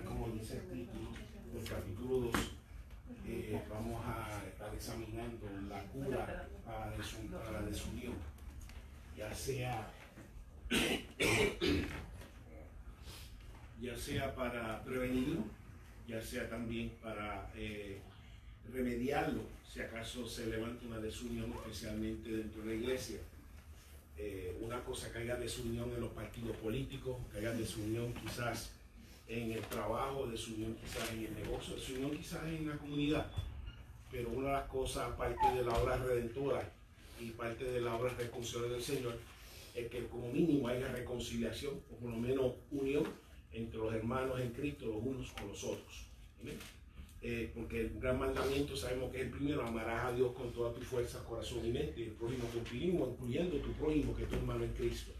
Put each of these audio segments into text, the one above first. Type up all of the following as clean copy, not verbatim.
tal como dice el título del capítulo 2, vamos a estar examinando la cura para la desunión, ya sea para prevenirlo, ya sea también para remediarlo, si acaso se levanta una desunión, especialmente dentro de la iglesia. Una cosa que haya desunión en los partidos políticos, que haya desunión quizás en el trabajo, desunión quizás en el negocio, desunión quizás en la comunidad. Pero una de las cosas, aparte de la obra redentora y parte de la obra reconciliadora del Señor, es que como mínimo haya reconciliación, o por lo menos unión entre los hermanos en Cristo, los unos con los otros. ¿Amén? Porque el gran mandamiento sabemos que es el primero: amarás a Dios con toda tu fuerza, corazón y mente, y el prójimo con tu prójimo, incluyendo tu prójimo que es tu hermano en Cristo.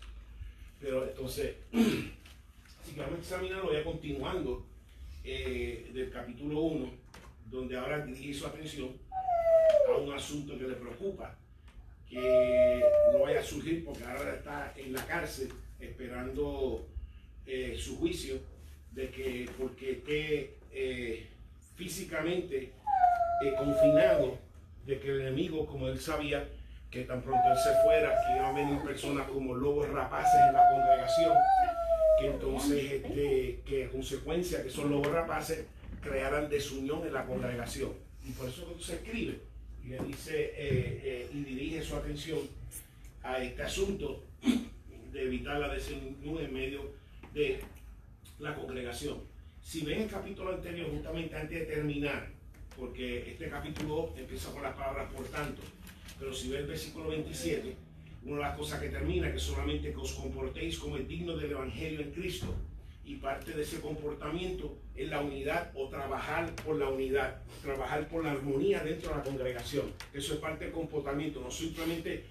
Pero entonces, así que vamos a examinarlo ya continuando del capítulo 1, donde ahora dirige su atención a un asunto que le preocupa, que no vaya a surgir, porque ahora está en la cárcel esperando su juicio, de que porque esté físicamente confinado, de que el enemigo, como él sabía que tan pronto él se fuera, que iban a venir personas como lobos rapaces en la congregación, que entonces que a consecuencia que esos lobos rapaces crearan desunión en la congregación. Y por eso se escribe y le dice y dirige su atención a este asunto de evitar la desunión en medio de la congregación. Si ven el capítulo anterior, justamente antes de terminar, porque este capítulo empieza con las palabras por tanto, pero si ven el versículo 27, una de las cosas que termina, que solamente que os comportéis como es digno del Evangelio en Cristo, y parte de ese comportamiento es la unidad, o trabajar por la unidad, trabajar por la armonía dentro de la congregación. Eso es parte del comportamiento, no simplemente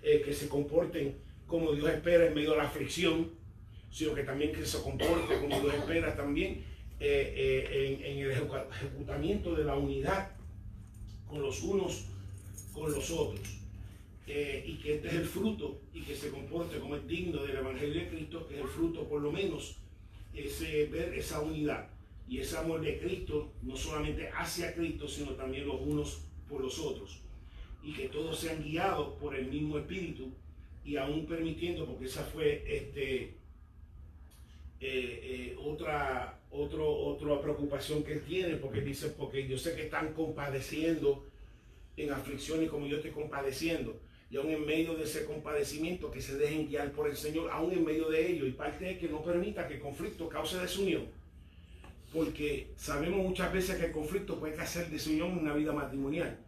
que se comporten como Dios espera en medio de la aflicción, sino que también que se comporte como Dios espera también en el ejecutamiento de la unidad con los unos con los otros. Y que este es el fruto, y que se comporte como es digno del Evangelio de Cristo, que es el fruto, por lo menos, es ver esa unidad y ese amor de Cristo, no solamente hacia Cristo, sino también los unos por los otros, y que todos sean guiados por el mismo Espíritu, y aún permitiendo, porque esa fue otra preocupación que él tiene, porque dice, porque yo sé que están compadeciendo en aflicciones como yo estoy compadeciendo, y aún en medio de ese compadecimiento que se dejen guiar por el Señor, aún en medio de ello, y parte es que no permita que el conflicto cause desunión, porque sabemos muchas veces que el conflicto puede causar desunión en una vida matrimonial,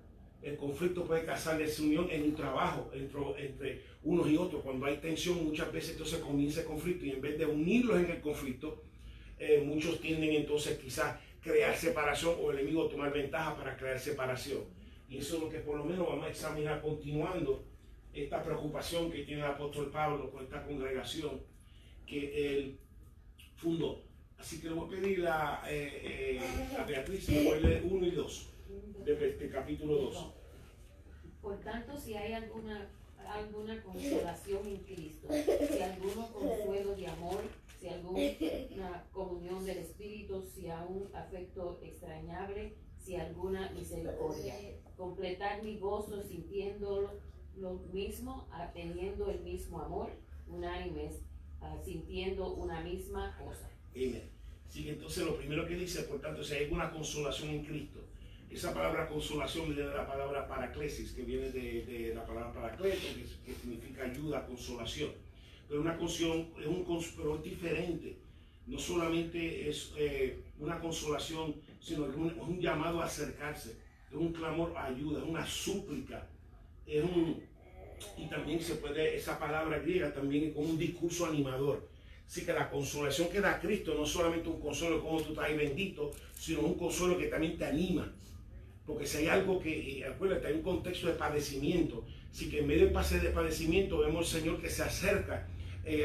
el conflicto puede causar desunión en un trabajo entre unos y otros. Cuando hay tensión, muchas veces entonces comienza el conflicto, y en vez de unirlos en el conflicto, muchos tienden entonces quizás crear separación, o el enemigo tomar ventaja para crear separación. Y eso es lo que por lo menos vamos a examinar continuando esta preocupación que tiene el apóstol Pablo con esta congregación que él fundó. Así que le voy a pedir a Beatriz que voy a leer 1 y 2 de capítulo 2. Por tanto, si hay alguna consolación en Cristo, si alguno consuelo de amor, si alguna comunión del Espíritu, si algún afecto extrañable, si alguna misericordia, completar mi gozo sintiendo lo mismo, teniendo el mismo amor, unánimes, sintiendo una misma cosa. Amén. Así que entonces lo primero que dice, por tanto, si hay alguna consolación en Cristo, esa palabra consolación viene de la palabra paraclesis, que viene de la palabra paracleto, que significa ayuda, consolación. Pero una consolación pero es diferente. No solamente es una consolación, sino es un llamado a acercarse, es un clamor a ayuda, es una súplica, y también se puede, esa palabra griega también es como un discurso animador. Así que la consolación que da Cristo no es solamente un consuelo como tú estás ahí bendito, sino un consuelo que también te anima. Porque si hay algo que, acuérdate, hay un contexto de padecimiento. Así que en medio del pase de padecimiento vemos al Señor que se acerca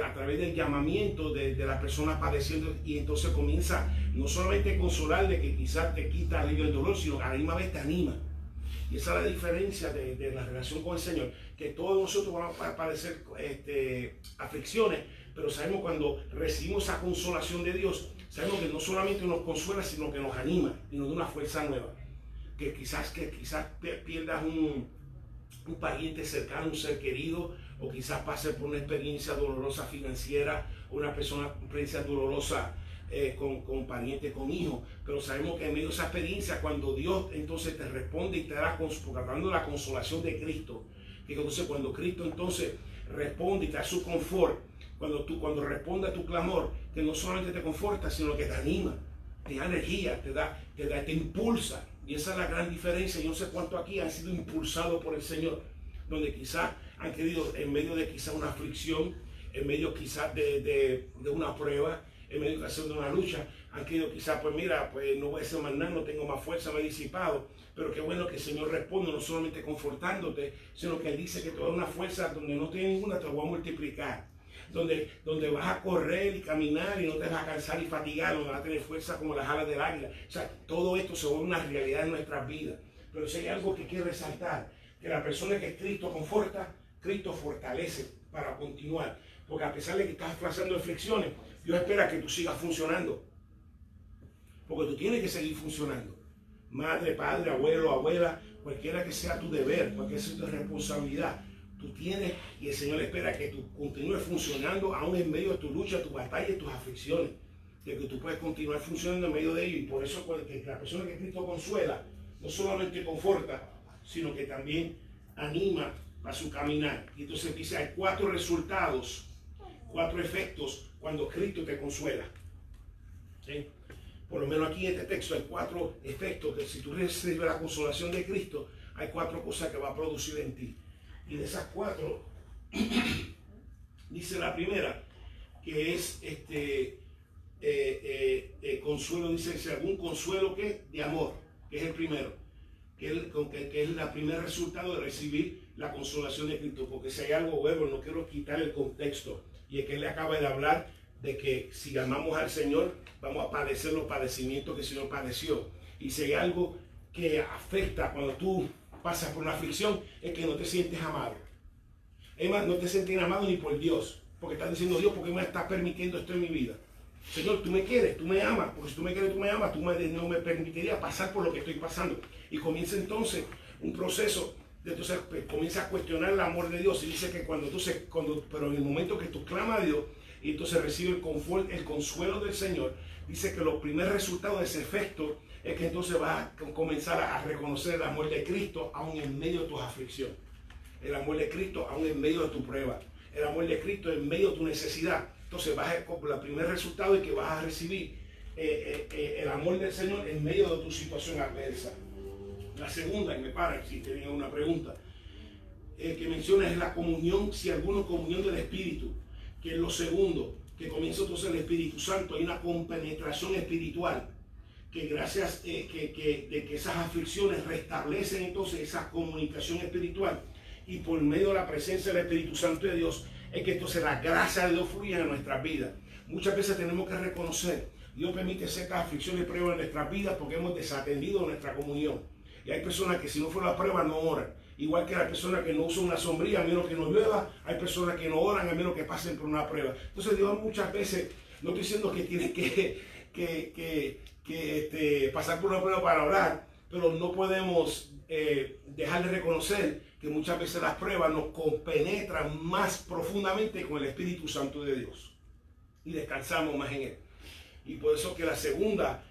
a través del llamamiento de las personas padeciendo, y entonces comienza no solamente a consolarle, que quizás te quita alivio del dolor, sino a la misma vez te anima. Y esa es la diferencia de la relación con el Señor, que todos nosotros vamos a padecer aflicciones, pero sabemos cuando recibimos esa consolación de Dios, sabemos que no solamente nos consuela, sino que nos anima y nos da una fuerza nueva. Que quizás pierdas un pariente cercano, un ser querido, o quizás pases por una experiencia dolorosa financiera, o una experiencia dolorosa con parientes, con hijos, pero sabemos que en medio de esa experiencia, cuando Dios entonces te responde y te da, porque hablando de la consolación de Cristo, que entonces cuando Cristo entonces responde y te da su confort, cuando responde a tu clamor, que no solamente te conforta, sino que te anima, te da energía, te impulsa. Y esa es la gran diferencia. Yo no sé cuántos aquí han sido impulsados por el Señor, donde quizás han querido, en medio de quizás una aflicción, en medio quizás de una prueba, en medio de una lucha, han querido quizás, pues mira, pues no voy a hacer más nada, no tengo más fuerza, me he disipado. Pero qué bueno que el Señor responde, no solamente confortándote, sino que Él dice que toda una fuerza donde no tienes ninguna, te la voy a multiplicar. Donde vas a correr y caminar y no te vas a cansar y fatigar, donde vas a tener fuerza como las alas del águila. O sea, todo esto se vuelve una realidad en nuestras vidas. Pero si hay algo que quiero resaltar, que la persona que Cristo conforta, Cristo fortalece para continuar. Porque a pesar de que estás pasando aflicciones, Dios espera que tú sigas funcionando. Porque tú tienes que seguir funcionando. Madre, padre, abuelo, abuela, cualquiera que sea tu deber, cualquiera que sea tu responsabilidad, tú tienes, y el Señor espera que tú continúes funcionando aún en medio de tu lucha, tu batalla y tus aflicciones, de que tú puedes continuar funcionando en medio de ello. Y por eso que la persona que Cristo consuela no solamente conforta, sino que también anima a su caminar. Y entonces dice, hay 4 resultados, 4 efectos cuando Cristo te consuela. ¿Sí? Por lo menos aquí en este texto hay 4 efectos que si tú recibes la consolación de Cristo, hay 4 cosas que va a producir en ti. Y de esas 4, dice la primera, que es consuelo, dice algún consuelo que de amor, que es el primero, que es el primer resultado de recibir la consolación de Cristo. Porque si hay algo, bueno, no quiero quitar el contexto, y es que Él le acaba de hablar de que si amamos al Señor, vamos a padecer los padecimientos que el Señor padeció. Y si hay algo que afecta cuando tú pasas por una aflicción, es que no te sientes amado. Es más, no te sientes amado ni por Dios, porque estás diciendo, Dios, ¿por qué me estás permitiendo esto en mi vida? Señor, tú me quieres, tú me amas, porque si tú me quieres, tú me amas, tú no me permitirías pasar por lo que estoy pasando. Y comienza entonces un proceso, entonces comienza a cuestionar el amor de Dios, y dice que pero en el momento que tú clamas a Dios, y entonces recibe el confort, el consuelo del Señor, dice que los primeros resultados de ese efecto es que entonces vas a comenzar a reconocer el amor de Cristo aún en medio de tus aflicciones. El amor de Cristo aún en medio de tu prueba. El amor de Cristo en medio de tu necesidad. Entonces el primer resultado es que vas a recibir el amor del Señor en medio de tu situación adversa. La segunda, y me paran si tienen una pregunta, que menciona es la comunión, si alguno comunión del Espíritu, que es lo segundo, que comienza entonces el Espíritu Santo. Hay una compenetración espiritual, que gracias de que esas aflicciones restablecen entonces esa comunicación espiritual, y por medio de la presencia del Espíritu Santo de Dios es que entonces la gracia de Dios fluye en nuestras vidas. Muchas veces tenemos que reconocer, Dios permite ciertas aflicciones y pruebas en nuestras vidas porque hemos desatendido nuestra comunión. Y hay personas que si no fuera la prueba no oran. Igual que hay personas que no usan una sombrilla a menos que no llueva, hay personas que no oran a menos que pasen por una prueba. Entonces Dios muchas veces, no estoy diciendo que tienes que pasar por una prueba para orar, pero no podemos dejar de reconocer que muchas veces las pruebas nos compenetran más profundamente con el Espíritu Santo de Dios y descansamos más en Él. Y por eso que la segunda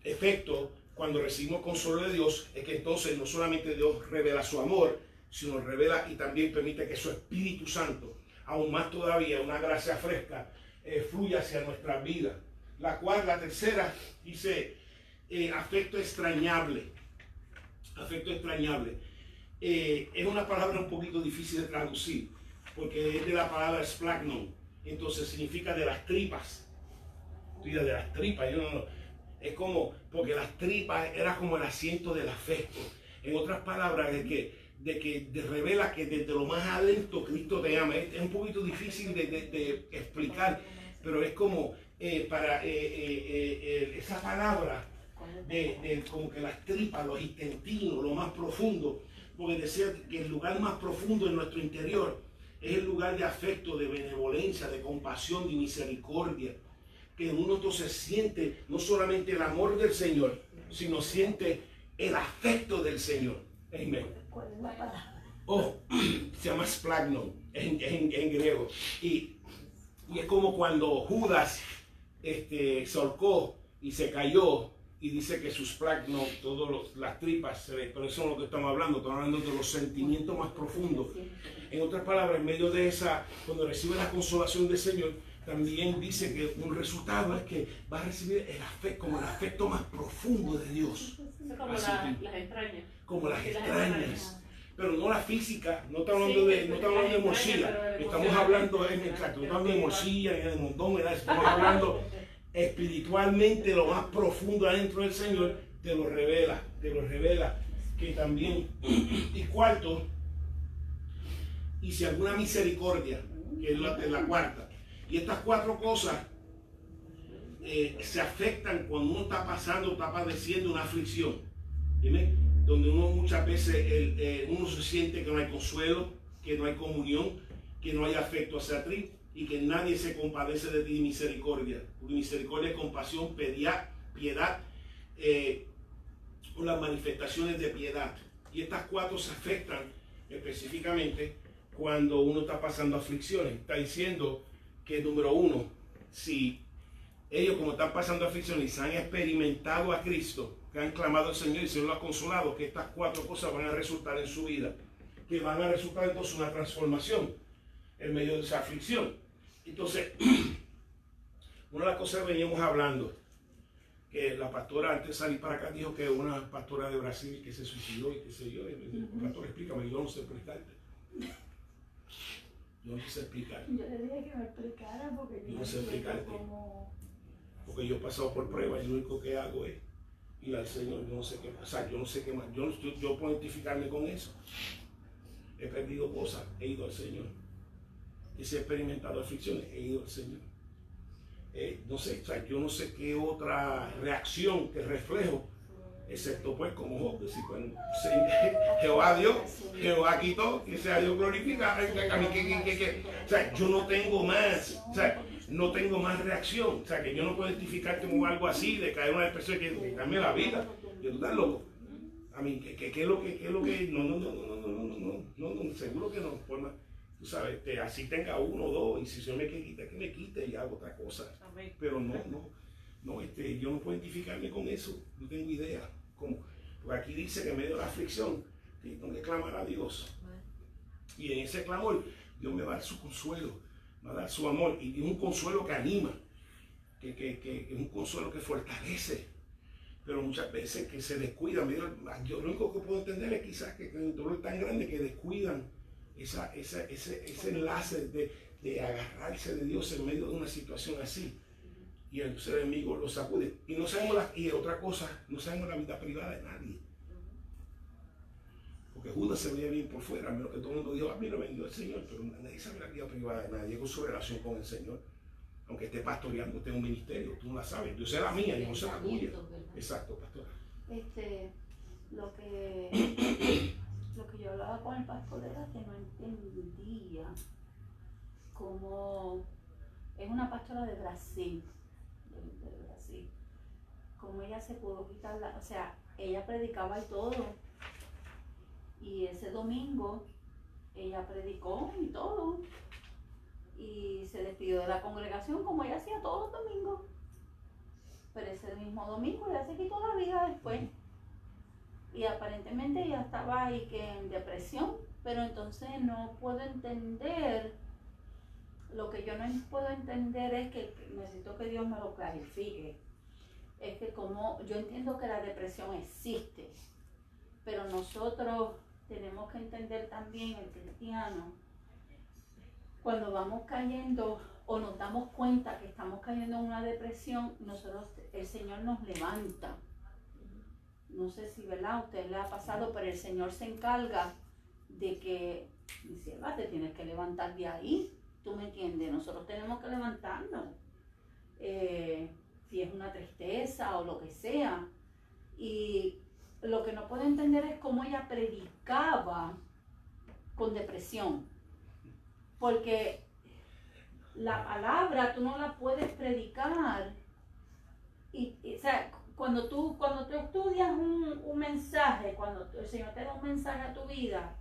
efecto cuando recibimos consuelo de Dios es que entonces no solamente Dios revela su amor, sino revela y también permite que su Espíritu Santo, aún más todavía, una gracia fresca, fluya hacia nuestras vidas. La tercera dice afecto extrañable. Afecto extrañable. Es una palabra un poquito difícil de traducir, porque es de la palabra splagnon, entonces significa de las tripas. De las tripas, es como, porque las tripas era como el asiento del afecto. En otras palabras, de que revela que desde lo más adentro Cristo te ama. Es un poquito difícil de explicar, pero es como esa palabra de como que las tripas, los intestinos, lo más profundo, porque decía que el lugar más profundo en nuestro interior Es el lugar de afecto, de benevolencia, de compasión, de misericordia. Que uno entonces siente no solamente el amor del Señor, sino siente el afecto del Señor. Amén. ¿Cuál es la palabra? Oh, se llama splagnon en griego. Y es como cuando Judas se ahorcó y se cayó y dice que sus splagnon, todas las tripas, pero eso es lo que estamos hablando de los sentimientos más profundos. En otras palabras, en medio de esa, cuando recibe la consolación del Señor, también dice que un resultado es que va a recibir el afecto, como el afecto más profundo de Dios. Como las extrañas. Como las extrañas. Pero no la física, no estamos hablando de morcilla, estamos hablando de morcilla, de montón, estamos hablando espiritualmente, lo más profundo adentro del Señor, te lo revela, que también, y cuarto, y si alguna misericordia, que es la cuarta, y estas cuatro cosas se afectan cuando uno está padeciendo una aflicción, ¿sí? Donde uno muchas veces uno se siente que no hay consuelo, que no hay comunión, que no hay afecto hacia ti y que nadie se compadece de ti. Misericordia, porque misericordia es compasión, piedad, o las manifestaciones de piedad. Y estas cuatro se afectan específicamente cuando uno está pasando aflicciones. Está diciendo que número uno, si ellos como están pasando aflicciones y se han experimentado a Cristo, que han clamado al Señor y se lo ha consolado, que estas cuatro cosas van a resultar en su vida, que van a resultar entonces una transformación en medio de esa aflicción. Entonces, una de las cosas que veníamos hablando, que la pastora antes de salir para acá dijo que una pastora de Brasil que se suicidó y qué sé yo, y me dijo, pastor, explícame, yo no sé explicarte. Yo no sé explicar. Yo le dije que me explicara porque yo no sé explicarte. Porque yo he pasado por pruebas y lo único que hago es ir al Señor. Yo no sé qué pasar, yo no sé qué más. Yo puedo identificarme con eso. He perdido cosas, he ido al Señor. Y si he experimentado aflicciones, he ido al Señor. No sé, o sea, yo no sé qué otra reacción, qué reflejo, excepto pues como Job, decir, bueno, Jehová dio, Jehová quitó, que sea Dios glorificado. O sea, yo no tengo más, o sea, no tengo más reacción, o sea, que yo no puedo identificarte como algo así, de caer en una depresión que cambie la vida. Yo tú estás loco. A mí, ¿qué es lo que? No, seguro que no, forma. Tú sabes, así tenga uno o dos, y si se me quita, que me quite y hago otra cosa. Pero no, yo no puedo identificarme con eso, no tengo idea. ¿Cómo? Porque aquí dice que en medio de la aflicción tengo que clamar a Dios. Y en ese clamor, Dios me va a dar su consuelo, me va a dar su amor, y es un consuelo que anima, que es un consuelo que fortalece. Pero muchas veces que se descuidan, yo lo único que puedo entender es quizás que el dolor es tan grande que descuidan ese enlace de agarrarse de Dios en medio de una situación así, y el enemigo lo sacude. Y no sabemos y otra cosa, no sabemos la vida privada de nadie, porque Judas se veía bien por fuera, a menos que todo el mundo dijo, a mí lo vendió el Señor, pero nadie sabe la vida privada de nadie con su relación con el Señor. Aunque esté pastoreando, esté en un ministerio, tú no la sabes. Yo sé la mía, yo no sé la tuya. Exacto, pastora. Lo que yo hablaba con el pastor era que no entendía cómo es una pastora de Brasil, de Brasil, cómo ella se pudo quitar o sea, ella predicaba y todo, y ese domingo ella predicó y todo, y se despidió de la congregación como ella hacía todos los domingos, pero ese mismo domingo ella se quitó la vida después. Y aparentemente ella estaba ahí que en depresión, pero entonces no puedo entender, lo que yo no puedo entender es que necesito que Dios me lo clarifique. Es que como yo entiendo que la depresión existe, pero nosotros tenemos que entender también, el cristiano, cuando vamos cayendo o nos damos cuenta que estamos cayendo en una depresión, el Señor nos levanta. No sé si, ¿verdad?, a usted le ha pasado, pero el Señor se encarga de que, mi sierva, te tienes que levantar de ahí, ¿tú me entiendes? Nosotros tenemos que levantarnos, si es una tristeza o lo que sea. Y lo que no puedo entender es cómo ella predicaba con depresión. porque la palabra tú no la puedes predicar. O sea, cuando tú estudias un mensaje, cuando el Señor te da un mensaje a tu vida,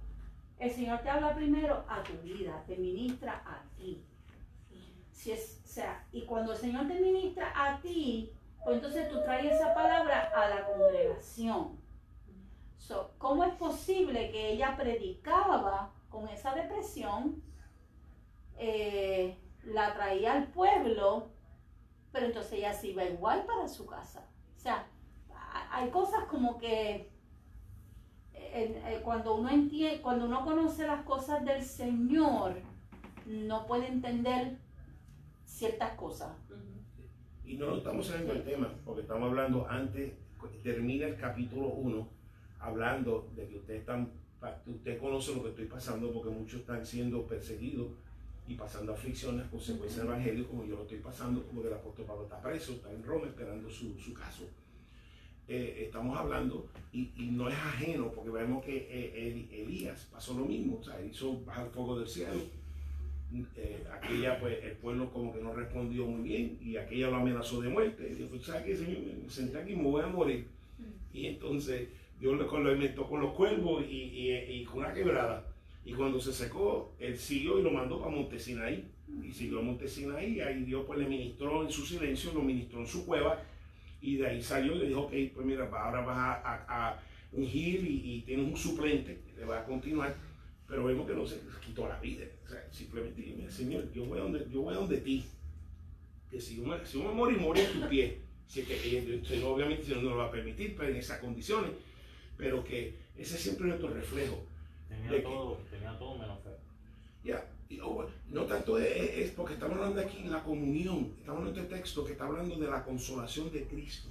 el Señor te habla primero a tu vida, te ministra a ti. Y cuando el Señor te ministra a ti, pues entonces tú traes esa palabra a la congregación. ¿Cómo es posible que ella predicaba con esa depresión, la traía al pueblo, pero entonces ella se iba igual para su casa? O sea, hay cosas como que cuando uno conoce las cosas del Señor, no puede entender ciertas cosas. Y no estamos saliendo del tema, porque estamos hablando antes, termina el capítulo 1, hablando de que usted conoce lo que estoy pasando, porque muchos están siendo perseguidos y pasando aflicciones, consecuencias del evangelio, como yo lo estoy pasando, como que el apóstol Pablo está preso, está en Roma esperando su caso. Estamos hablando, y no es ajeno, porque vemos que Elías pasó lo mismo, o sea, hizo bajar fuego del cielo. Aquella, pues, el pueblo como que no respondió muy bien, y aquella lo amenazó de muerte. Y dijo, ¿sabes qué, Señor? Me senté aquí y me voy a morir. Y entonces Dios lo alimentó con los cuervos y con una quebrada. Y cuando se secó, él siguió y lo mandó para Monte Sinaí. Y siguió a Monte Sinaí, ahí Dios pues le ministró en su silencio, lo ministró en su cueva, y de ahí salió y le dijo, ok, pues mira, ahora vas a ungir y tienes un suplente, le va a continuar. Pero vemos que no se quitó la vida. O sea, simplemente dime, Señor, yo voy a donde ti. Que si yo me morí en tu pie. Si es que obviamente Señor no lo va a permitir, pero en esas condiciones. Pero que ese siempre es nuestro reflejo. Tenía todo menos fe. Ya, no tanto es porque estamos hablando aquí en la comunión. Estamos hablando de este texto que está hablando de la consolación de Cristo.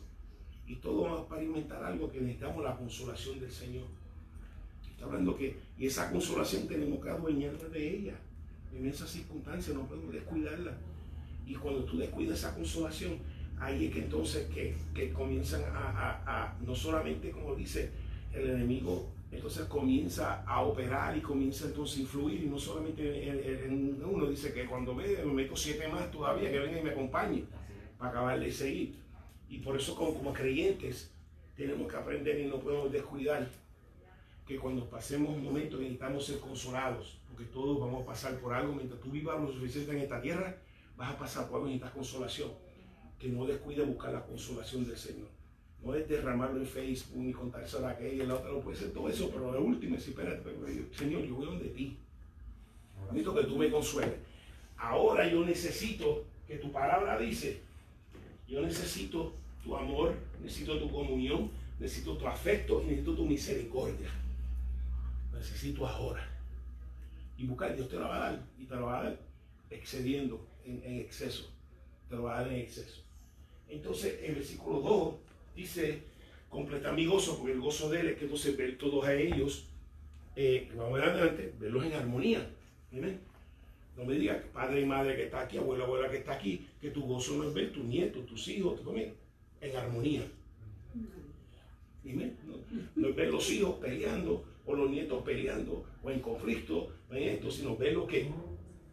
Y todos vamos a experimentar algo que necesitamos, la consolación del Señor. Hablando y esa consolación tenemos que adueñarnos de ella. En esas circunstancias no podemos descuidarla. Y cuando tú descuidas esa consolación, ahí es que entonces que comienzan a no solamente, como dice el enemigo, entonces comienza a operar y comienza entonces a influir, y no solamente en uno. Dice que cuando me meto 7 más todavía, que vengan y me acompañen para acabar de seguir. Y por eso como creyentes tenemos que aprender y no podemos descuidar que cuando pasemos un momento necesitamos ser consolados, porque todos vamos a pasar por algo. Mientras tú vivas lo suficiente en esta tierra, vas a pasar por algo y necesitas consolación. Que no descuide buscar la consolación del Señor. No es derramarlo en Facebook ni contárselo a aquella y la otra, no puede ser todo eso, pero lo último es, espérate, Señor, yo voy donde ti. Necesito que tú me consueles. Ahora yo necesito que tu palabra dice, yo necesito tu amor, necesito tu comunión, necesito tu afecto y necesito tu misericordia. Necesito ahora. Y buscar, Dios te lo va a dar, y te lo va a dar excediendo en exceso. Te lo va a dar en exceso. Entonces, el versículo 2 dice, completa mi gozo, porque el gozo de él es que entonces ver todos a ellos, vamos adelante, verlos en armonía. ¿Amén? No me digas, padre y madre que está aquí, abuela, abuela que está aquí, que tu gozo no es ver tus nietos, tus hijos, en armonía. Amén. No es ver los hijos peleando, o los nietos peleando, o en conflicto, no en esto, sino verlo que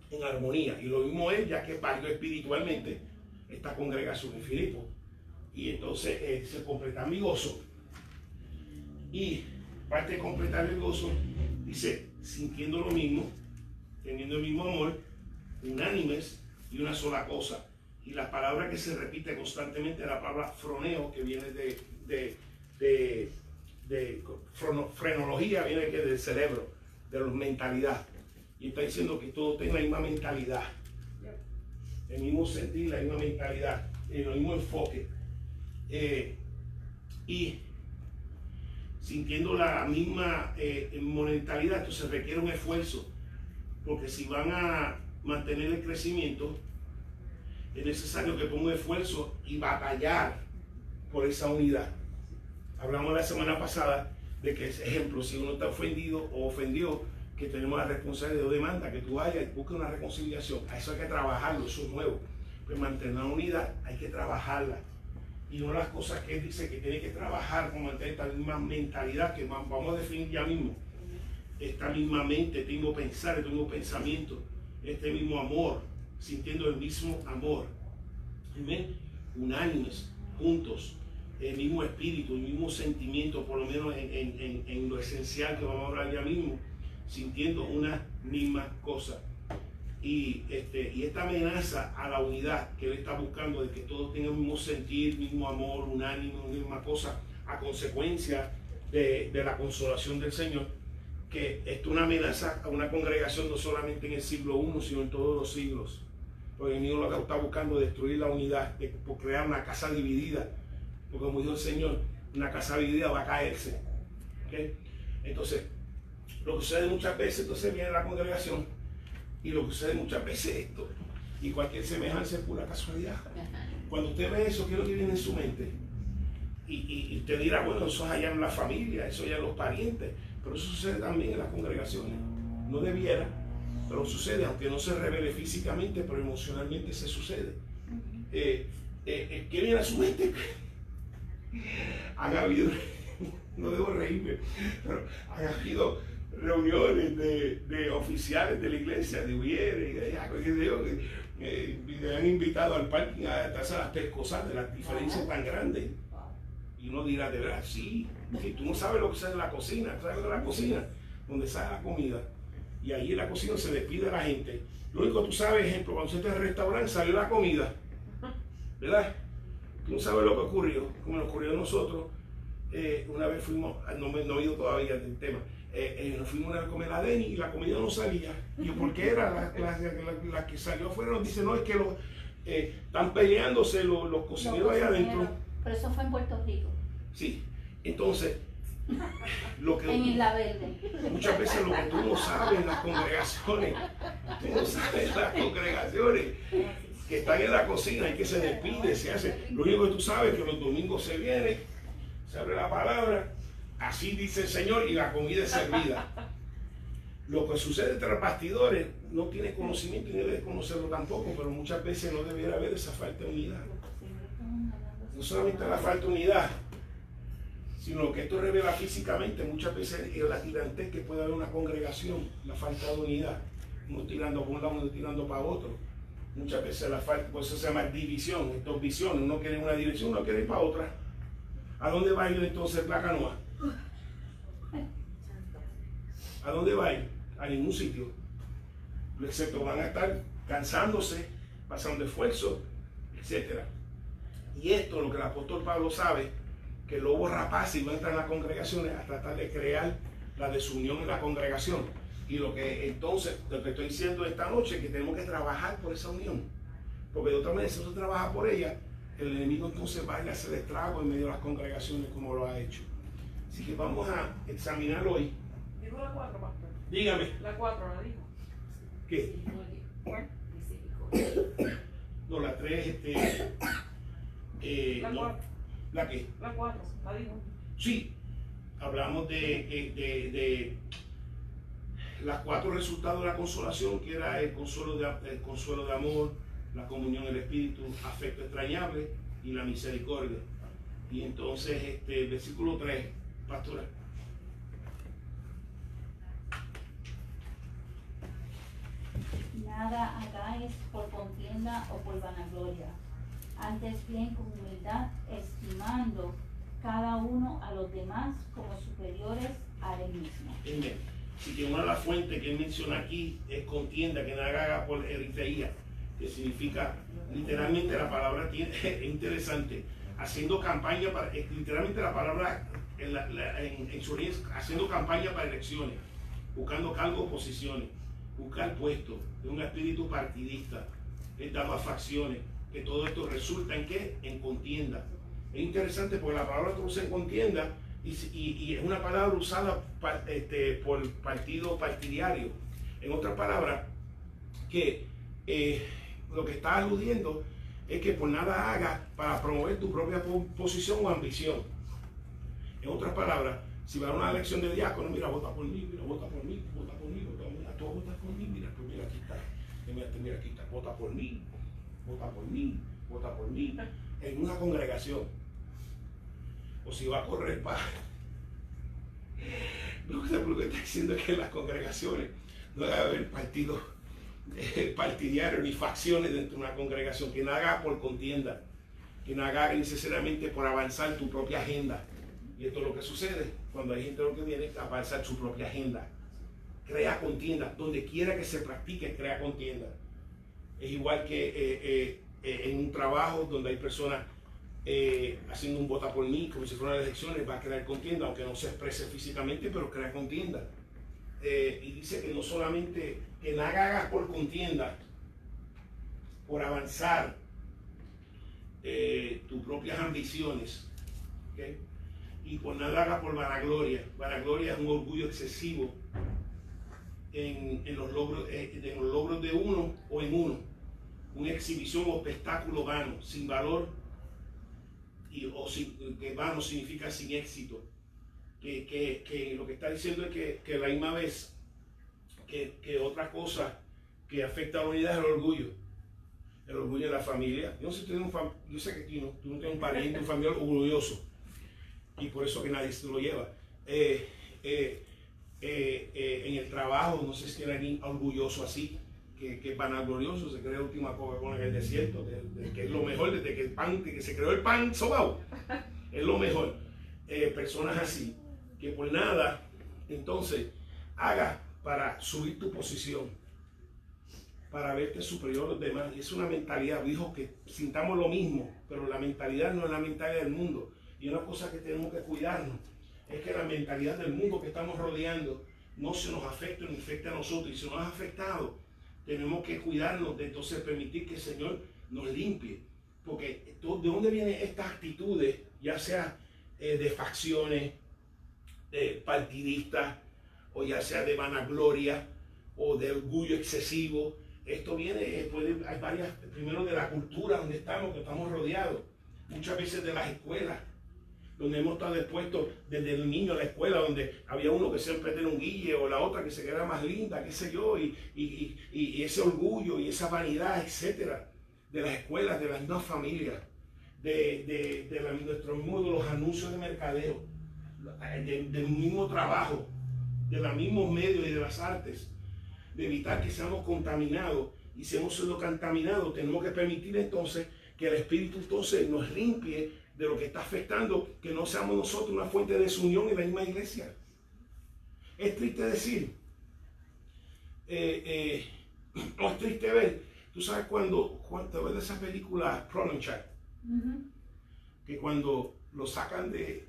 en armonía. Y lo mismo es, ya que parió espiritualmente esta congregación en Filipo. Y entonces se completa mi gozo. Y parte de completar el gozo, dice, sintiendo lo mismo, teniendo el mismo amor, unánimes y una sola cosa. Y la palabra que se repite constantemente es la palabra froneo, que viene de frenología, viene del cerebro, de la mentalidad. Y está diciendo que todo tenga la misma mentalidad, el mismo sentir, la misma mentalidad, el mismo enfoque. Y sintiendo la misma mentalidad, entonces requiere un esfuerzo, porque si van a mantener el crecimiento, es necesario que ponga un esfuerzo y batallar por esa unidad. Hablamos la semana pasada de que, ejemplo, si uno está ofendido o ofendió, que tenemos la responsabilidad de demanda, que tú vayas y busques una reconciliación. A eso hay que trabajarlo, eso es nuevo. Pero mantener la unidad hay que trabajarla. Y una de las cosas que él dice que tiene que trabajar con mantener esta misma mentalidad, que vamos a definir ya mismo. Esta misma mente, este mismo pensar, este mismo pensamiento. este mismo amor, sintiendo el mismo amor. Amén. Unánimes, juntos, el mismo espíritu, el mismo sentimiento, por lo menos en lo esencial que vamos a hablar ya mismo, sintiendo una misma cosa. Y esta amenaza a la unidad que él está buscando, de que todos tengan el mismo sentir, mismo amor, unánime, misma cosa, a consecuencia de la consolación del Señor, que esto es una amenaza a una congregación no solamente en el siglo I, sino en todos los siglos. Porque el enemigo lo que está buscando es destruir la unidad, por crear una casa dividida. Porque como dijo el Señor, una casa dividida va a caerse. ¿Okay? Entonces, lo que sucede muchas veces, entonces viene la congregación, y lo que sucede muchas veces es esto, y cualquier semejanza es pura casualidad. Cuando usted ve eso, ¿qué es lo que viene en su mente? Y usted dirá, bueno, eso es allá en la familia, eso allá en los parientes, pero eso sucede también en las congregaciones. No debiera, pero sucede, aunque no se revele físicamente, pero emocionalmente se sucede. ¿Qué viene a su mente? Han habido, no debo reírme, pero han habido reuniones de oficiales de la iglesia, de Uieres, que han invitado al parking a las pescosas de las diferencias tan grandes. Y uno dirá, de verdad, sí, que tú no sabes lo que sale en la cocina, sabes de la cocina, donde sale la comida. Y allí en la cocina se despide a la gente. Lo único que tú sabes, ejemplo, cuando usted está en el restaurante, salió la comida, ¿verdad? Tú no sabes lo que ocurrió, como nos ocurrió a nosotros. Una vez fuimos, no he oído todavía del tema, nos fuimos a comer a Denny y la comida no salía. Y yo, ¿por qué era? La que salió afuera nos dice, no, es que están peleándose los cocineros allá adentro. Pero eso fue en Puerto Rico. Sí, entonces, en Isla Verde. Muchas veces lo que tú no sabes en las congregaciones, que están en la cocina y que se despide, se hace. Lo único que tú sabes es que los domingos se viene, se abre la palabra, así dice el Señor y la comida es servida. Lo que sucede entre los bastidores no tiene conocimiento y no debe conocerlo tampoco, pero muchas veces no debiera haber esa falta de unidad. No solamente la falta de unidad, sino lo que esto revela físicamente, muchas veces es la tirantez que puede haber una congregación, la falta de unidad, uno tirando para un lado, uno tirando para otro. Muchas veces la falta, por eso se llama división, estas visiones, uno quiere una dirección, uno quiere ir para otra. ¿A dónde va a ir entonces la canoa? ¿A dónde va a ir? A ningún sitio. Excepto van a estar cansándose, pasando esfuerzo, etc. Y esto es lo que el apóstol Pablo sabe, que el lobo rapaz iba a entrar en las congregaciones a tratar de crear la desunión en la congregación. Y lo que estoy diciendo esta noche es que tenemos que trabajar por esa unión. Porque de otra manera, si no se trabaja por ella, el enemigo entonces va a hacer estrago en medio de las congregaciones como lo ha hecho. Así que vamos a examinar hoy. Dijo la 4, pastor. Dígame. La 4, ¿la dijo? ¿Qué? No, la 3, La no. 4. ¿La qué? La 4, la dijo. Sí, hablamos de las 4 resultados de la consolación, que era el consuelo de amor, la comunión del Espíritu, afecto extrañable y la misericordia. Y entonces, versículo 3, pastora. Nada hagáis por contienda o por vanagloria, antes bien con humildad, estimando cada uno a los demás como superiores a él mismo. Amén. Así que una de las fuentes que él menciona aquí es contienda, que nada haga por eritheía, que significa, literalmente la palabra es interesante, haciendo campaña para, literalmente la palabra en su origen, haciendo campaña para elecciones, buscando cargos o posiciones, buscar puestos, de un espíritu partidista, dando a facciones, que todo esto resulta en ¿qué? En contienda. Es interesante porque la palabra que usa en contienda y es una palabra usada por partido partidario. En otras palabras, que lo que está aludiendo es que por nada hagas para promover tu propia posición o ambición. En otras palabras, si va a una elección de diácono, mira, vota por mí, mira, vota por mí, vota por mí, mira, tú votas por mí, mira, pues mira, aquí está, mira, aquí está, vota por mí, vota por mí, vota por mí, en una congregación. O si va a correr para... Lo que está diciendo es que en las congregaciones no debe haber partidos partidarios ni facciones dentro de una congregación, que no hagas por contienda, que no hagas necesariamente por avanzar tu propia agenda. Y esto es lo que sucede cuando hay gente que viene a avanzar su propia agenda. Crea contienda, donde quiera que se practique, crea contienda. Es igual que en un trabajo donde hay personas haciendo un vota por mí, como si fueran las elecciones, va a crear contienda, aunque no se exprese físicamente, pero crea contienda. Y dice que no solamente que nada hagas por contienda, por avanzar tus propias ambiciones, ¿okay? Y por nada hagas por vanagloria. Vanagloria es un orgullo excesivo en los logros de uno o en uno, una exhibición o espectáculo vano, sin valor, que vano significa sin éxito. Que lo que está diciendo es que la misma vez que otra cosa que afecta a la unidad es el orgullo de la familia. Yo sé que tú no tienes un pariente, un familiar orgulloso, y por eso que nadie se lo lleva. En el trabajo, no sé si hay alguien orgulloso así, que es vanaglorioso, se cree la última Coca-Cola en el desierto, que es lo mejor, desde que se creó el pan sobao, es lo mejor. Personas así, que por nada, entonces, haga para subir tu posición, para verte superior a los demás. Y es una mentalidad, dijo que sintamos lo mismo, pero la mentalidad no es la mentalidad del mundo. Y una cosa que tenemos que cuidarnos es que la mentalidad del mundo que estamos rodeando no se nos afecte ni afecte a nosotros. Y si nos ha afectado, tenemos que cuidarnos de entonces permitir que el Señor nos limpie. Porque ¿de dónde vienen estas actitudes? Ya sea de facciones, de partidistas, o ya sea de vanagloria, o de orgullo excesivo. Esto viene, hay varias, primero de la cultura donde estamos, que estamos rodeados. Muchas veces de las escuelas, donde hemos estado expuestos desde el niño a la escuela, donde había uno que siempre tenía un guille, o la otra que se quedaba más linda, qué sé yo, y ese orgullo y esa vanidad, etcétera, de las escuelas, de las mismas familias, de los anuncios de mercadeo, del mismo trabajo, de los mismos medios y de las artes, de evitar que seamos contaminados. Y si hemos sido contaminados, tenemos que permitir entonces que el Espíritu entonces nos limpie de lo que está afectando, que no seamos nosotros una fuente de desunión en la misma iglesia. Es triste decir, no es triste ver, tú sabes cuando ves esa película Problem Child, que cuando lo sacan del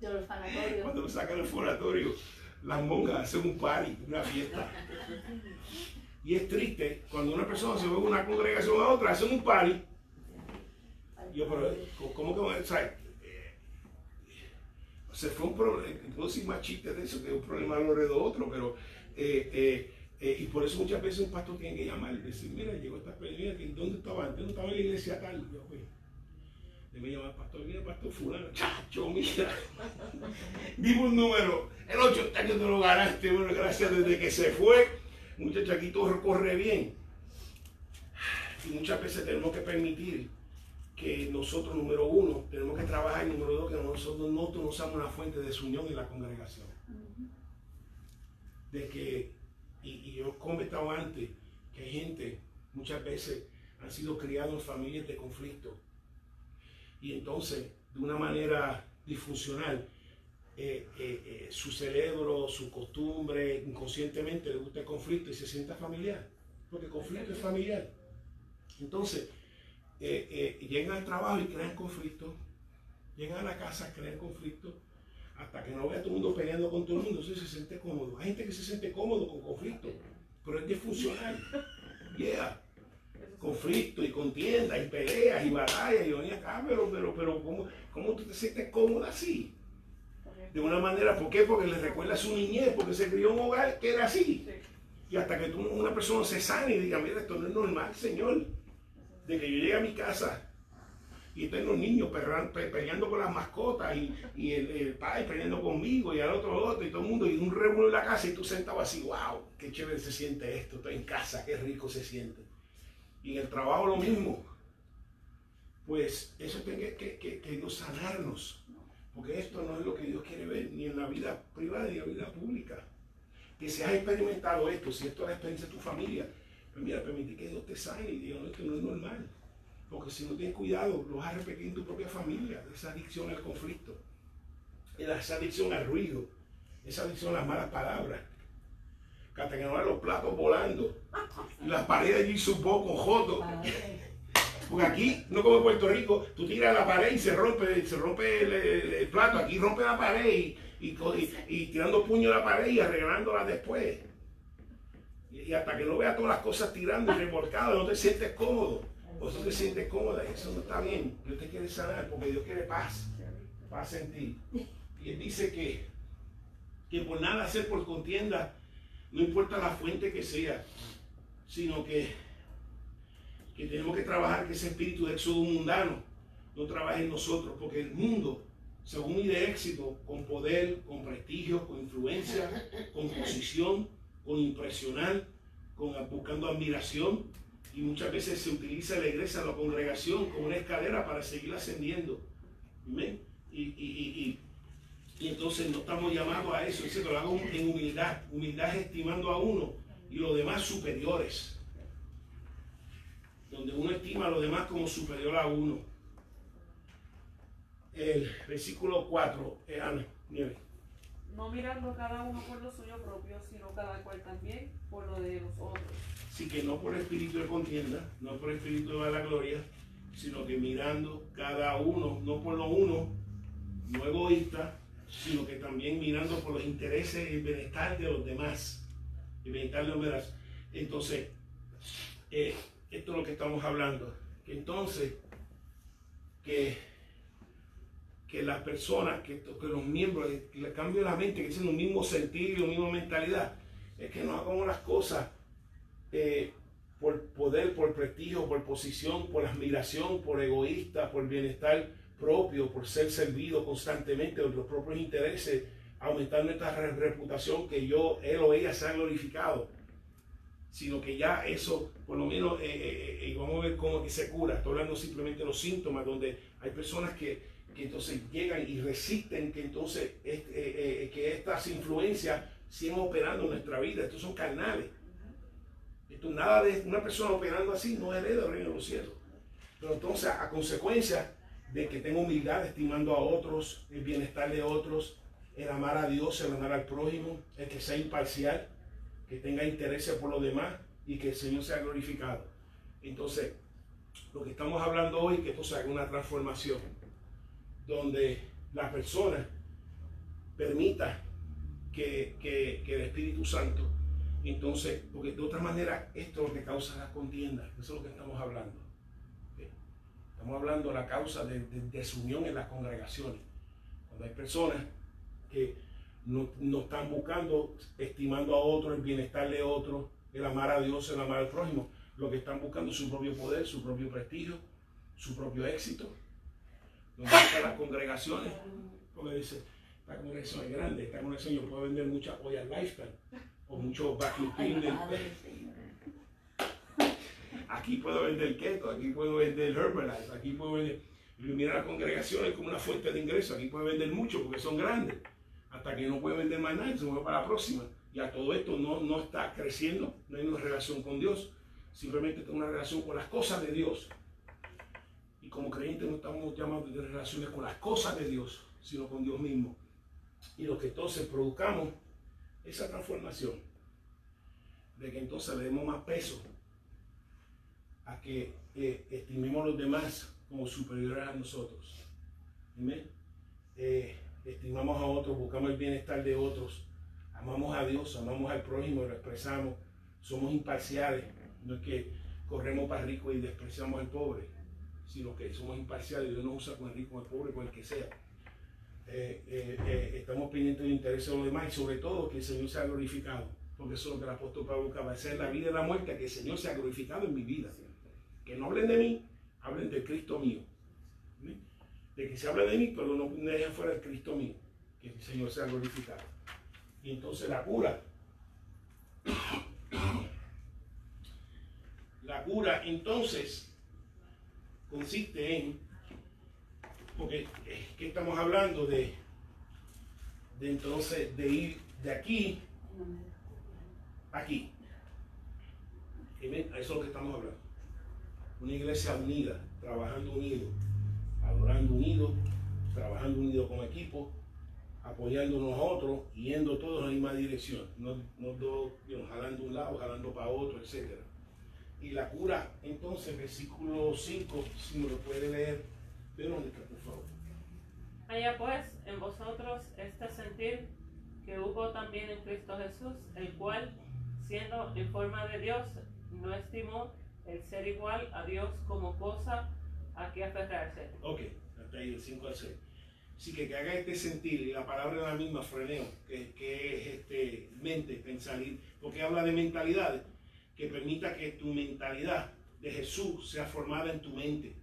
orfanatorio, cuando lo sacan del orfanatorio, las monjas hacen un party, una fiesta. Y es triste cuando una persona se ve de una congregación a otra, hacen un party. Yo, pero, ¿cómo que van a saber? Se fue un problema, puedo decir más chistes de eso, que es un problema alrededor de otro, pero y por eso muchas veces un pastor tiene que llamar y decir, mira, llegó esta persona, ¿dónde estaba antes? No estaba en la iglesia tal. Yo, pues, me llama pastor, mira, pastor fulano, chacho, mira, dime un número, el 8 años te lo ganaste, bueno, gracias, desde que se fue, muchacho, aquí todo corre bien. Y muchas veces tenemos que permitir que nosotros, número uno, tenemos que trabajar, y número dos, que nosotros no seamos una fuente de desunión en la congregación. De que, y yo he comentado antes, que hay gente, muchas veces, han sido criados en familias de conflicto. Y entonces, de una manera disfuncional, su cerebro, su costumbre, inconscientemente le gusta el conflicto y se sienta familiar. Porque el conflicto es familiar. Entonces, llegan al trabajo y crean conflicto, llegan a la casa, crean conflicto, hasta que no vea a todo el mundo peleando con todo el mundo, entonces se siente cómodo. Hay gente que se siente cómodo con conflicto, pero es disfuncional. Conflicto y contienda y peleas y batallas y venía acá, pero ¿cómo tú te sientes cómodo así? De una manera, ¿por qué? Porque le recuerda a su niñez, porque se crió en un hogar que era así. Y hasta que una persona se sane y diga, mira, esto no es normal, Señor. De que yo llegue a mi casa y estén los niños peleando con las mascotas y el padre peleando conmigo y al otro y todo el mundo y un revuelo en la casa y tú sentado así, wow, qué chévere se siente esto, estoy en casa, qué rico se siente. Y en el trabajo lo mismo. Pues eso tiene que Dios sanarnos, porque esto no es lo que Dios quiere ver ni en la vida privada ni en la vida pública. Que si has experimentado esto, si esto es la experiencia de tu familia, Pues mira, permite que Dios te sane y diga, no, esto no es normal. Porque si no tienes cuidado, lo vas a repetir en tu propia familia, esa adicción al conflicto, esa adicción al ruido, esa adicción a las malas palabras. Que hasta que no vean los platos volando y las paredes allí supo con joto. Porque aquí, no como en Puerto Rico, tú tiras la pared y se rompe el plato. Aquí rompe la pared y tirando puño a la pared y arreglándola después. Y hasta que no veas todas las cosas tirando y revolcadas, no te sientes cómodo. O tú te sientes cómoda y eso no está bien. Dios te quiere sanar porque Dios quiere paz. Paz en ti. Y Él dice que por nada hacer por contienda, no importa la fuente que sea, sino que tenemos que trabajar que ese espíritu de éxodo mundano no trabaje en nosotros, porque el mundo, según mide éxito, con poder, con prestigio, con influencia, con posición, con impresionar, buscando admiración, y muchas veces se utiliza la iglesia, la congregación, como una escalera para seguir ascendiendo. ¿Amén? Y entonces no estamos llamados a eso, dice que lo hago en humildad. Humildad es estimando a uno y los demás superiores. Donde uno estima a los demás como superior a uno. El versículo 4, Ana, Nieves. No mirando cada uno por lo suyo propio, sino cada cual también por lo de los otros. Así que no por espíritu de contienda, no por espíritu de vanagloria, sino que mirando cada uno, no por lo uno, no egoísta, sino que también mirando por los intereses y el bienestar de los demás. El bienestar de los demás. Entonces, esto es lo que estamos hablando. Que entonces, que las personas, que los miembros, el cambio de la mente, que tienen un mismo sentido, una misma mentalidad, es que no hagamos las cosas por poder, por prestigio, por posición, por admiración, por egoísta, por bienestar propio, por ser servido constantemente de nuestros propios intereses, aumentar nuestra reputación, que él o ella se ha glorificado, sino que ya eso, por lo menos, vamos a ver cómo que se cura. Estoy hablando simplemente de los síntomas, donde hay personas que entonces llegan y resisten que entonces que estas influencias sigan operando en nuestra vida. Estos son carnales. Esto, nada de una persona operando así no hereda el reino de los cielos. Pero entonces, a consecuencia de que tenga humildad, estimando a otros, el bienestar de otros, el amar a Dios, el amar al prójimo, el que sea imparcial, que tenga interés por los demás y que el Señor sea glorificado. Entonces, lo que estamos hablando hoy es que esto se haga una transformación, donde la persona permita que el Espíritu Santo, entonces, porque de otra manera esto es lo que causa las contiendas. Eso es lo que estamos hablando. ¿Okay? Estamos hablando de la causa de desunión en las congregaciones. Cuando hay personas que no están buscando, estimando a otros, el bienestar de otros, el amar a Dios, el amar al prójimo, lo que están buscando es su propio poder, su propio prestigio, su propio éxito. Donde están las congregaciones, porque dice, esta congregación es grande, esta congregación yo puedo vender mucha Royal Lifestyle o mucho vacuum cleaner. Aquí puedo vender keto, aquí puedo vender Herbalife, aquí puedo vender. Y mira las congregaciones como una fuente de ingreso, aquí puedo vender mucho porque son grandes. Hasta que no puede vender más nada, se mueve para la próxima. Ya todo esto no está creciendo, no hay una relación con Dios, simplemente tengo una relación con las cosas de Dios. Y como creyentes no estamos llamados de relaciones con las cosas de Dios, sino con Dios mismo. Y lo que entonces produzcamos esa transformación, de que entonces le demos más peso a que estimemos a los demás como superiores a nosotros. ¿Amén? Estimamos a otros, buscamos el bienestar de otros, amamos a Dios, amamos al prójimo, lo expresamos, somos imparciales, no es que corremos para el rico y despreciamos al pobre, sino que somos imparciales. Dios nos usa con el rico, con el pobre, con el que sea. Estamos pendientes del interés de los demás y sobre todo que el Señor sea glorificado, porque eso es lo que el apóstol Pablo buscaba, hacer la vida y la muerte, que el Señor sea glorificado en mi vida. Que no hablen de mí, hablen del Cristo mío. ¿Sí? De que se hable de mí, pero no dejen fuera el Cristo mío, que el Señor sea glorificado. Y entonces la cura entonces consiste en, porque es que estamos hablando de entonces de ir de aquí a aquí. Amén. Eso es lo que estamos hablando. Una iglesia unida, trabajando unido, adorando unido, trabajando unido como equipo, apoyándonos a otros, yendo todos en la misma dirección, no jalando un lado, jalando para otro, etc. Y la cura, entonces, versículo 5, si me lo puede leer, Verónica, por favor. Haya pues en vosotros este sentir que hubo también en Cristo Jesús, el cual, siendo en forma de Dios, no estimó el ser igual a Dios como cosa a que aferrarse. Ok, hasta ahí, del 5 al 6. Así que haga este sentir, y la palabra es la misma, freneo, que es mente, pensar, porque habla de mentalidades, que permita que tu mentalidad de Jesús sea formada en tu mente.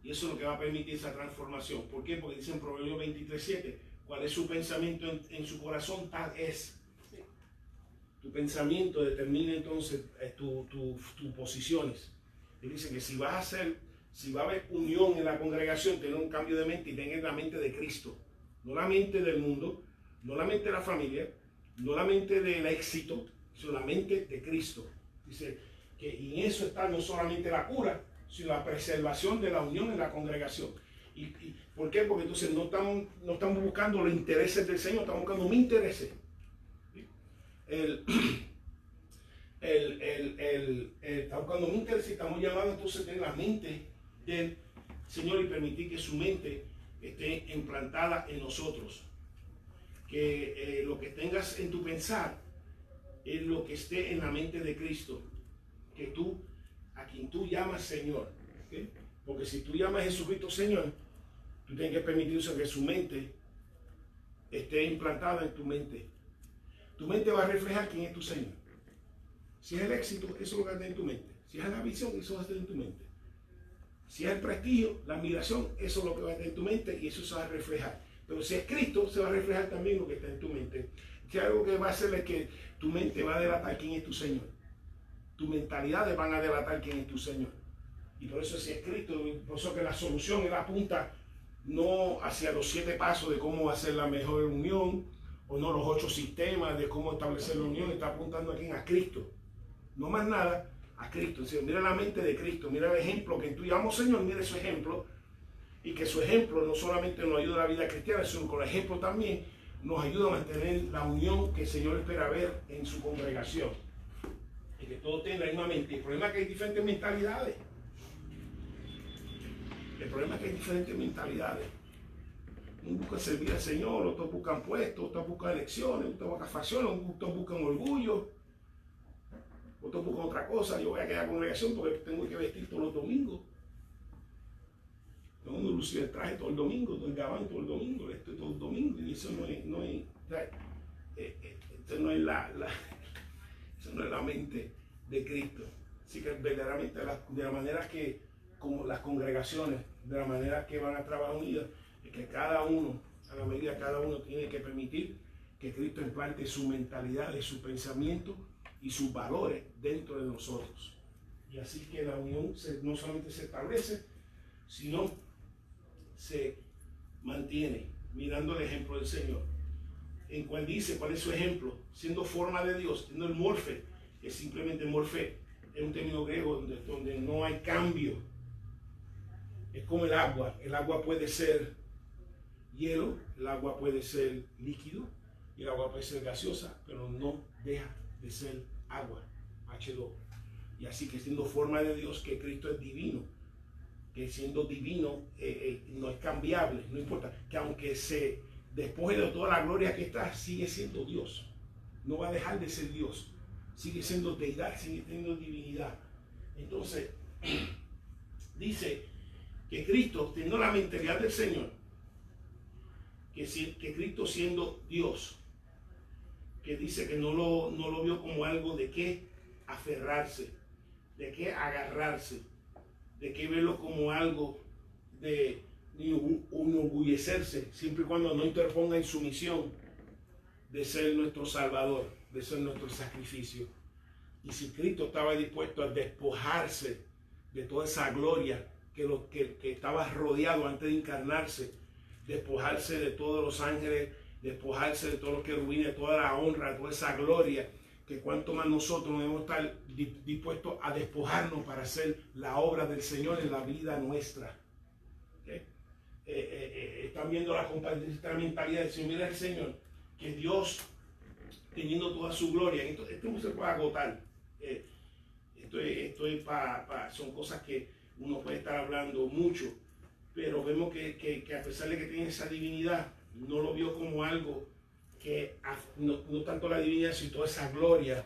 Y eso es lo que va a permitir esa transformación. ¿Por qué? Porque dice en Proverbios 23:7, cuál es su pensamiento en su corazón, tal es. Tu pensamiento determina entonces tus posiciones. Y dice que si va a haber unión en la congregación, tener un cambio de mente y tener la mente de Cristo. No la mente del mundo, no la mente de la familia, no la mente del éxito, sino la mente de Cristo. Dice que y en eso está no solamente la cura, sino la preservación de la unión en la congregación. ¿Y por qué? Porque entonces no estamos buscando los intereses del Señor, estamos buscando mis intereses. Estamos buscando mis intereses, estamos llamados entonces a tener la mente del Señor y permitir que su mente esté implantada en nosotros. Que lo que tengas en tu pensar es lo que esté en la mente de Cristo. Que tú, a quien tú llamas Señor. ¿Okay? Porque si tú llamas a Jesucristo Señor, tú tienes que permitirse que su mente esté implantada en tu mente. Tu mente va a reflejar quién es tu Señor. Si es el éxito, eso es lo que va a tener en tu mente. Si es la visión, eso va a estar en tu mente. Si es el prestigio, la admiración, eso es lo que va a estar en tu mente y eso se va a reflejar. Pero si es Cristo, se va a reflejar también lo que está en tu mente. Si algo que va a hacer es que tu mente va a delatar quién es tu Señor. Tus mentalidades van a delatar quién es tu Señor. Y por eso si es Cristo, por eso que la solución él apunta no hacia los 7 pasos de cómo hacer la mejor unión, o no los 8 sistemas de cómo establecer la unión, está apuntando aquí a Cristo. No más nada, a Cristo. Entonces, mira la mente de Cristo, mira el ejemplo que tú llamamos Señor, mira su ejemplo, y que su ejemplo no solamente nos ayuda a la vida cristiana, sino con el ejemplo también nos ayuda a mantener la unión que el Señor espera ver en su congregación. Y que todos tengan la misma mente. El problema es que hay diferentes mentalidades. El problema es que hay diferentes mentalidades. Unos buscan servir al Señor, otros buscan puestos, otros buscan elecciones, otros buscan facciones, otros buscan orgullo, otros buscan otra cosa. Yo voy a quedar en la congregación porque tengo que vestir todos los domingos. No me lucir el traje todo el domingo, todo el gabán todo el domingo, esto todo el domingo. Y eso no es la mente de Cristo. Así que verdaderamente de la manera que, como las congregaciones, de la manera que van a trabajar unidas, es que cada uno, a la medida cada uno tiene que permitir que Cristo implante su mentalidad, su pensamiento y sus valores dentro de nosotros. Y así que la unión no solamente se establece, sino se mantiene mirando el ejemplo del Señor. En cual dice, ¿cuál es su ejemplo? Siendo forma de Dios, siendo el morfe, que simplemente morfe es un término griego donde no hay cambio. Es como el agua puede ser hielo, el agua puede ser líquido y el agua puede ser gaseosa, pero no deja de ser agua, H2. Y así que siendo forma de Dios, que Cristo es divino, que siendo divino no es cambiable, no importa, que aunque se despoje de toda la gloria que está, sigue siendo Dios, no va a dejar de ser Dios, sigue siendo deidad, sigue teniendo divinidad. Entonces, dice que Cristo, teniendo la mentalidad del Señor, que Cristo siendo Dios, que dice que no lo vio como algo de qué aferrarse, de qué agarrarse, de que verlo como algo de enorgullecerse, siempre y cuando no interponga en su misión de ser nuestro Salvador, de ser nuestro sacrificio. Y si Cristo estaba dispuesto a despojarse de toda esa gloria que estaba rodeado antes de encarnarse, despojarse de todos los ángeles, despojarse de todos los querubines, de toda la honra, de toda esa gloria, que cuanto más nosotros debemos estar dispuestos a despojarnos para hacer la obra del Señor en la vida nuestra. ¿Okay? Están viendo la mentalidad de decir, mira el Señor, que Dios, teniendo toda su gloria, esto no se puede agotar. Son cosas que uno puede estar hablando mucho, pero vemos que a pesar de que tiene esa divinidad, no lo vio como algo que, no tanto la divinidad, sino toda esa gloria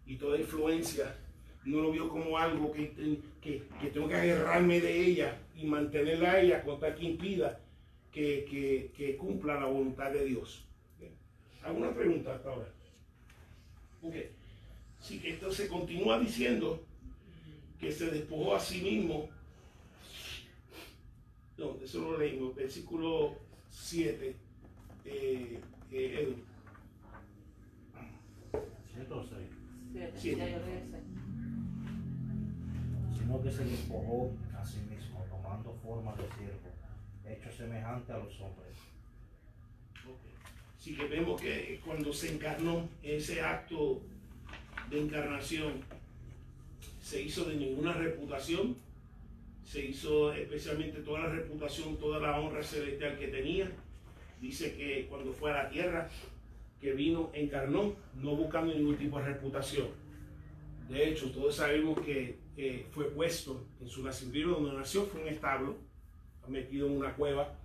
y toda influencia, no lo vio como algo que tengo que agarrarme de ella y mantenerla a ella con tal que impida que cumpla la voluntad de Dios. ¿Alguna pregunta hasta ahora? Ok. Sí, que entonces continúa diciendo que se despojó a sí mismo. No, eso lo leímos, versículo 7. Edu. 7 o 6. Sí. Ya yo regresé. Sino que se despojó a sí mismo, tomando forma de siervo, hecho semejante a los hombres. Sí, que vemos que cuando se encarnó, ese acto de encarnación se hizo de ninguna reputación, se hizo especialmente toda la reputación, toda la honra celestial que tenía. Dice que cuando fue a la tierra, que vino, encarnó, no buscando ningún tipo de reputación. De hecho, todos sabemos que fue puesto en su nacimiento, donde nació fue un establo, metido en una cueva.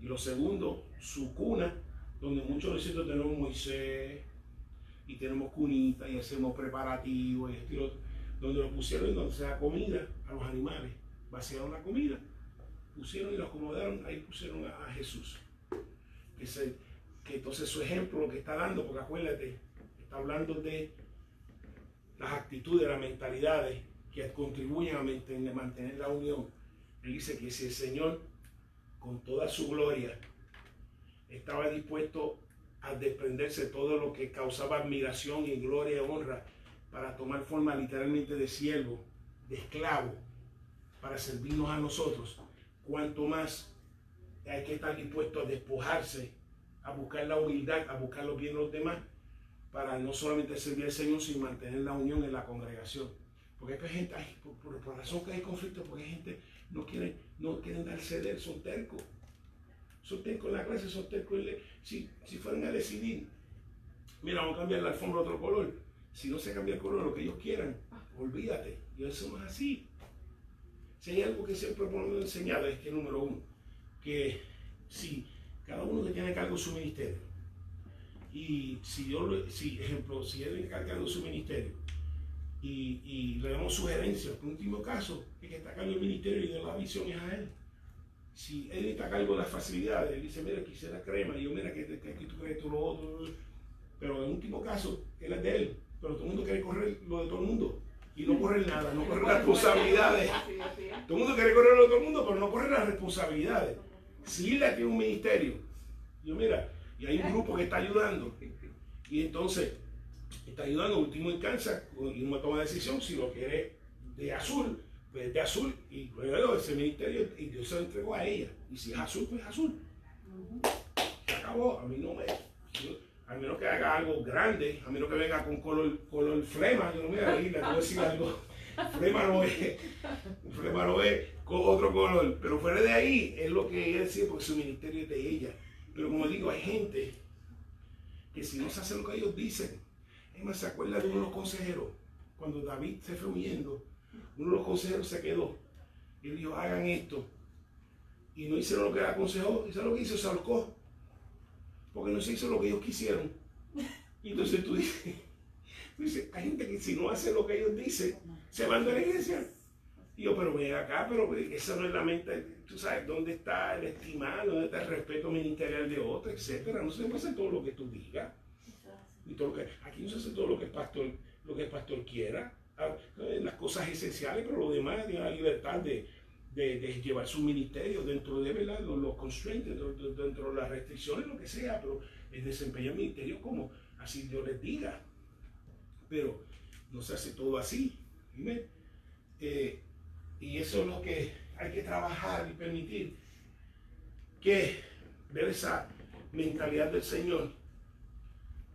Y lo segundo, su cuna, donde muchos de nosotros tenemos Moisés, y tenemos cunita, y hacemos preparativos, y estilo, donde lo pusieron y donde se da comida a los animales. Vaciaron la comida, pusieron y lo acomodaron, ahí pusieron a Jesús. Que entonces su ejemplo lo que está dando, porque acuérdate, está hablando de las actitudes, las mentalidades que contribuyen a mantener la unión. Él dice que si el Señor, con toda su gloria, estaba dispuesto a desprenderse de todo lo que causaba admiración y gloria y honra para tomar forma literalmente de siervo, de esclavo, para servirnos a nosotros, cuanto más hay que estar dispuesto a despojarse, a buscar la humildad, a buscar los bienes de los demás, para no solamente servir al Señor, sino mantener la unión en la congregación. Porque hay gente, por razón que hay conflicto, porque hay gente no quieren dar ceder, son tercos. Son tercos en la clase, son tercos si fueran a decidir, mira, vamos a cambiar la alfombra a otro color. Si no se cambia el color, lo que ellos quieran, olvídate. Y eso no es así. Si hay algo que siempre hemos enseñado, es que número uno, que si cada uno que tiene cargo su ministerio, y si él encarga de su ministerio, y le damos sugerencias, por último caso, el que está a cargo del ministerio y de la visión es a él. Si él está a cargo de las facilidades, él dice, mira, quisiera crema, y yo, mira, que aquí tú crees tú lo otro, pero en último caso, él es de él, pero todo el mundo quiere correr lo de todo el mundo, y no correr nada, no correr las responsabilidades. Todo el mundo quiere correr lo de todo el mundo, pero no correr las responsabilidades. Si él tiene un ministerio, yo, mira, y hay un grupo que está ayudando, y entonces está ayudando, último alcanza, y uno toma decisión, si lo quiere de azul, pues de azul, y luego ese ministerio, y Dios se lo entregó a ella, y si es azul, pues es azul. Se acabó, a mí no me, a menos que haga algo grande, a menos que venga con color flema, yo no me voy a ir, le voy a decir algo, flema no es con otro color, pero fuera de ahí, es lo que ella decía, porque su ministerio es de ella. Pero como digo, hay gente que si no se hace lo que ellos dicen, es más, se acuerda de uno de los consejeros, cuando David se fue huyendo, uno de los consejeros se quedó y dijo, hagan esto, y no hicieron lo que él aconsejó, y ¿sabes lo que hizo? Se ahorcó, porque no se hizo lo que ellos quisieron. Y entonces tú dices, hay gente que si no hace lo que ellos dicen, se van de la iglesia. Y yo, pero ven acá, pero esa no es la mente, tú sabes, ¿dónde está el estimado, dónde está el respeto ministerial de otro, etcétera? No se puede hacer todo lo que tú digas. Y todo lo que, aquí no se hace todo lo que el pastor quiera, las cosas esenciales, pero lo demás tiene la libertad de llevar su ministerio dentro de, ¿verdad?, los constraints, dentro de las restricciones, lo que sea, pero el desempeño del ministerio como así Dios les diga. Pero no se hace todo así. Y eso es lo que hay que trabajar y permitir, que ver esa mentalidad del Señor,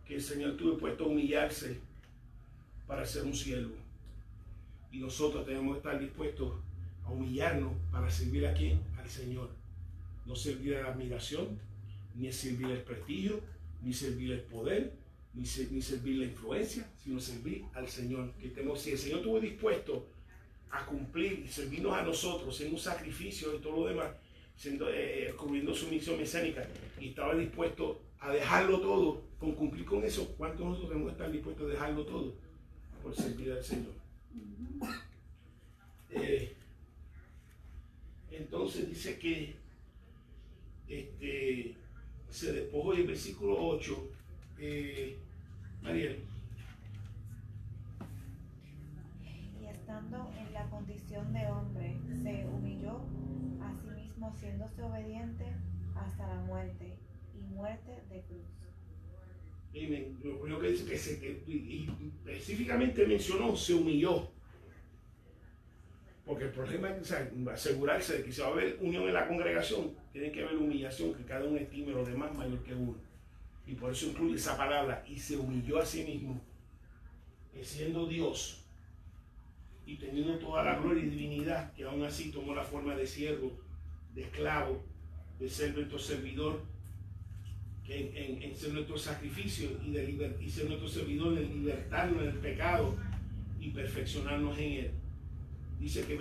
que el Señor estuvo dispuesto a humillarse para ser un siervo. Y nosotros tenemos que estar dispuestos a humillarnos para servir a quién? Al Señor. No servir a la admiración, ni servir el prestigio, ni servir el poder, ni servir la influencia, sino servir al Señor. Si el Señor estuvo dispuesto a cumplir y servirnos a nosotros en un sacrificio y todo lo demás, cubriendo su misión mesiánica, y estaba dispuesto a dejarlo todo con cumplir con eso, ¿cuántos nosotros debemos estar dispuestos a dejarlo todo por servir al Señor? Entonces dice que se despojó, y el versículo 8, Mariel. Y estando en la condición de hombre, se humilló a sí mismo, haciéndose obediente hasta la muerte, y muerte de cruz. Amén. Lo primero que dice y específicamente mencionó, se humilló. Porque el problema es asegurarse de que si va a haber unión en la congregación, tiene que haber humillación, que cada uno estime a los demás mayor que uno. Y por eso incluye esa palabra, y se humilló a sí mismo, siendo Dios y teniendo toda la gloria y divinidad, que aún así tomó la forma de siervo, de esclavo, de ser nuestro servidor, en ser nuestro sacrificio y ser nuestro servidor, en libertarnos del pecado y perfeccionarnos en él. Dice que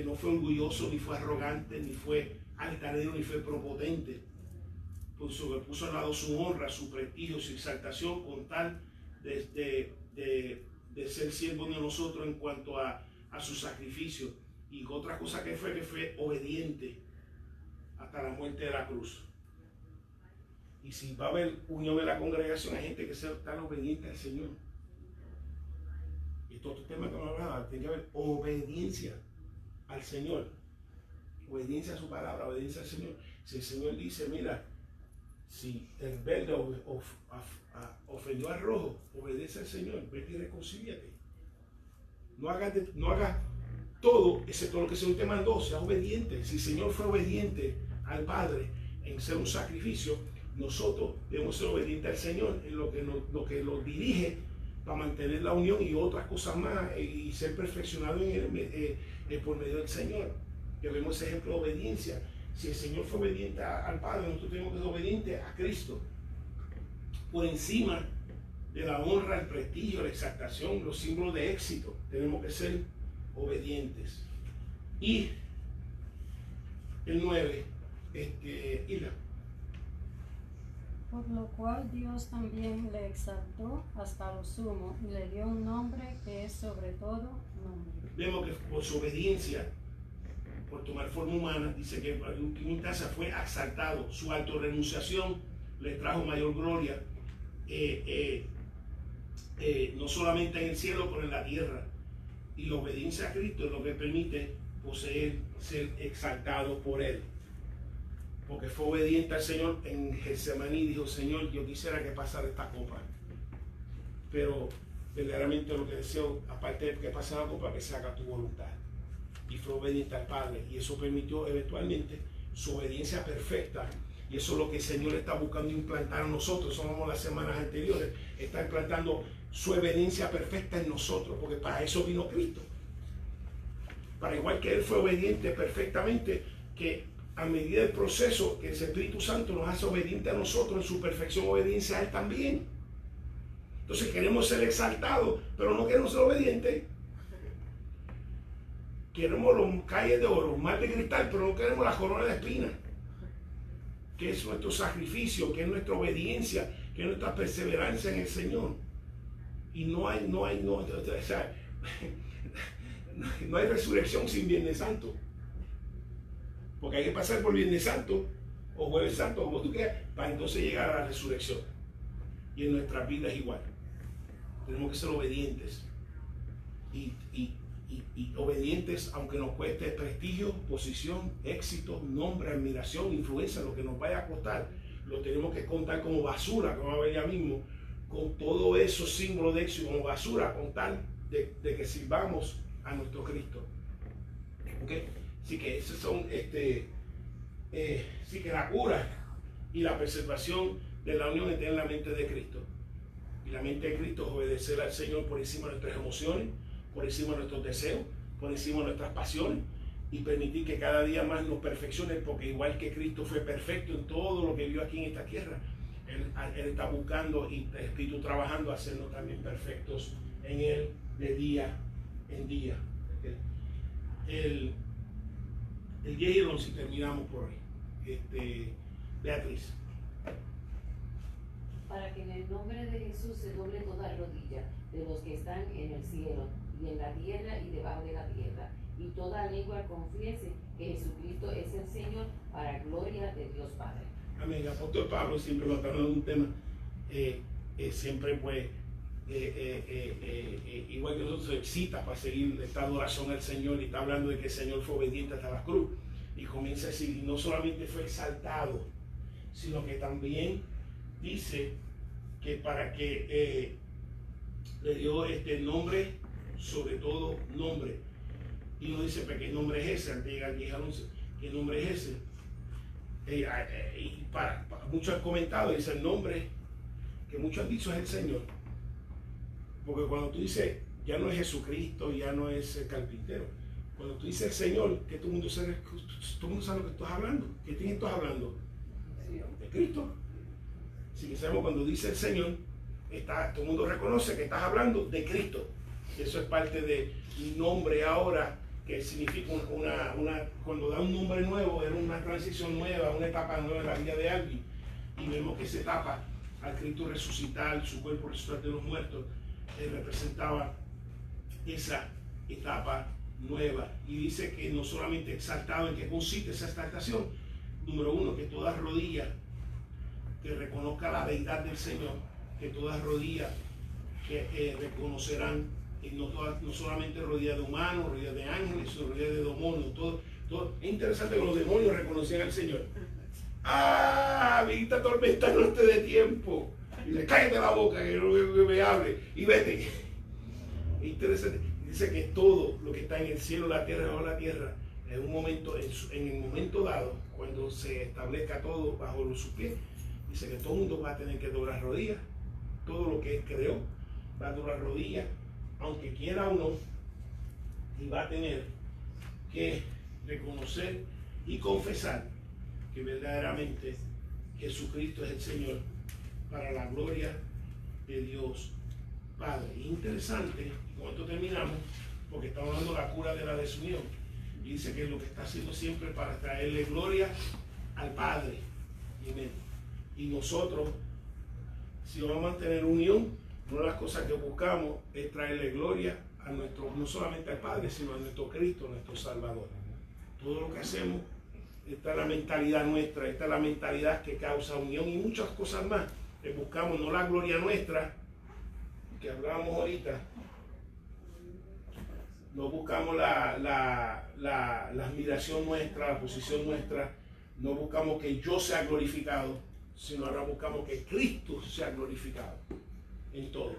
no fue orgulloso, ni fue arrogante, ni fue altanero, ni fue prepotente. Puso al lado su honra, su prestigio, su exaltación, con tal de ser siervo de nosotros en cuanto a su sacrificio. Y otra cosa que fue obediente hasta la muerte de la cruz. Y si va a haber unión en la congregación, hay gente que sea tan obediente al Señor. Y todo este tema que me hablaba, tiene que haber obediencia al Señor. Obediencia a su palabra, obediencia al Señor. Si el Señor dice, mira, si el verde ofendió al rojo, obedece al Señor, vete y reconcíliate. No hagas todo, excepto lo que el Señor te mandó, sea obediente. Si el Señor fue obediente al Padre en ser un sacrificio, nosotros debemos ser obedientes al Señor en lo que nos dirige para mantener la unión y otras cosas más, y ser perfeccionados por medio del Señor. Que vemos ese ejemplo de obediencia. Si el Señor fue obediente al Padre, nosotros tenemos que ser obedientes a Cristo. Por encima de la honra, el prestigio, la exaltación, los símbolos de éxito, tenemos que ser obedientes. Y el 9, Hilda. Por lo cual Dios también le exaltó hasta lo sumo y le dio un nombre que es sobre todo nombre. Vemos que por su obediencia, por tomar forma humana, dice que en última instancia fue exaltado. Su autorrenunciación le trajo mayor gloria, no solamente en el cielo, pero en la tierra. Y la obediencia a Cristo es lo que permite poseer, ser exaltado por Él. Porque fue obediente al Señor en Getsemaní y dijo, Señor, yo quisiera que pasara esta copa. Pero verdaderamente lo que deseo, aparte de que pase la copa, que se haga tu voluntad. Y fue obediente al Padre. Y eso permitió eventualmente su obediencia perfecta. Y eso es lo que el Señor está buscando implantar en nosotros. Eso vamos las semanas anteriores. Está implantando su obediencia perfecta en nosotros. Porque para eso vino Cristo. Para igual que Él fue obediente perfectamente, que a medida del proceso que el Espíritu Santo nos hace obedientes a nosotros en su perfección, obediencia a Él también. Entonces queremos ser exaltados, pero no queremos ser obedientes. Queremos los calles de oro, mar de cristal, pero no queremos la corona de espinas. Que es nuestro sacrificio, que es nuestra obediencia, que es nuestra perseverancia en el Señor. Y no hay resurrección sin Viernes Santo. Porque hay que pasar por Viernes Santo o Jueves Santo, como tú quieras, para entonces llegar a la resurrección. Y en nuestras vidas igual. Tenemos que ser obedientes. Y obedientes, aunque nos cueste prestigio, posición, éxito, nombre, admiración, influencia, lo que nos vaya a costar, lo tenemos que contar como basura, como va a ver ya mismo, con todos esos símbolos de éxito como basura, con tal de que sirvamos a nuestro Cristo. ¿Okay? Así que esos son, sí que la cura y la preservación de la unión está en la mente de Cristo. Y la mente de Cristo es obedecer al Señor por encima de nuestras emociones, por encima de nuestros deseos, por encima de nuestras pasiones, y permitir que cada día más nos perfeccione, porque igual que Cristo fue perfecto en todo lo que vio aquí en esta tierra, Él está buscando y el Espíritu trabajando a hacernos también perfectos en Él de día en día. El 10 y el 11 terminamos por hoy. Beatriz. Para que en el nombre de Jesús se doble toda rodilla de los que están en el cielo y en la tierra y debajo de la tierra, y toda lengua confiese que Jesucristo es el Señor, para gloria de Dios Padre. Amén. El apóstol Pablo siempre va a hablar de un tema, siempre pues, igual que nosotros, se excita para seguir esta adoración al Señor, y está hablando de que el Señor fue obediente hasta la cruz, y comienza a decir, y no solamente fue exaltado, sino que también dice que para que le dio este nombre, sobre todo nombre, y no dice, ¿pero qué nombre es ese? Antes de llegar al 10 al 11, ¿qué nombre es ese? Y para muchos han comentado, dice el nombre que muchos han dicho es el Señor, porque cuando tú dices, ya no es Jesucristo, ya no es el carpintero, cuando tú dices el Señor, que todo el mundo sabe lo que estás hablando. ¿Qué quién estás hablando? De Cristo. Así que sabemos, cuando dice el Señor, todo el mundo reconoce que estás hablando de Cristo. Eso es parte de un nombre ahora, que significa cuando da un nombre nuevo, era una transición nueva, una etapa nueva en la vida de alguien. Y vemos que esa etapa, al Cristo resucitar, su cuerpo resucitar de los muertos, representaba esa etapa nueva. Y dice que no solamente exaltado, en qué consiste esa exaltación. Número uno, que todas rodillas que reconozca la deidad del Señor, que todas rodillas que reconocerán, y no solamente rodillas de humanos, rodillas de ángeles, sino rodillas de demonios. Todo. Es interesante que los demonios reconocían al Señor. ¡Ah! Amiguita tormenta, no esté de tiempo. Y le cállate la boca, que no me hable, y vete. Es interesante. Dice que todo lo que está en el cielo, la tierra, bajo la tierra, en un momento, en el momento dado, cuando se establezca todo bajo sus pies, dice que todo el mundo va a tener que doblar rodillas. Todo lo que Él creó va a doblar rodillas, aunque quiera o no, y va a tener que reconocer y confesar que verdaderamente Jesucristo es el Señor, para la gloria de Dios Padre. Interesante, con esto terminamos, porque estamos hablando de la cura de la desunión, y dice que lo que está haciendo siempre para traerle gloria al Padre. Y nosotros, si vamos a mantener unión, una de las cosas que buscamos es traerle gloria a no solamente al Padre, sino a nuestro Cristo, nuestro Salvador. Todo lo que hacemos, esta es la mentalidad nuestra, esta es la mentalidad que causa unión y muchas cosas más. Buscamos no la gloria nuestra, que hablábamos ahorita, no buscamos la admiración nuestra, la posición nuestra, no buscamos que yo sea glorificado, sino ahora buscamos que Cristo sea glorificado en todo.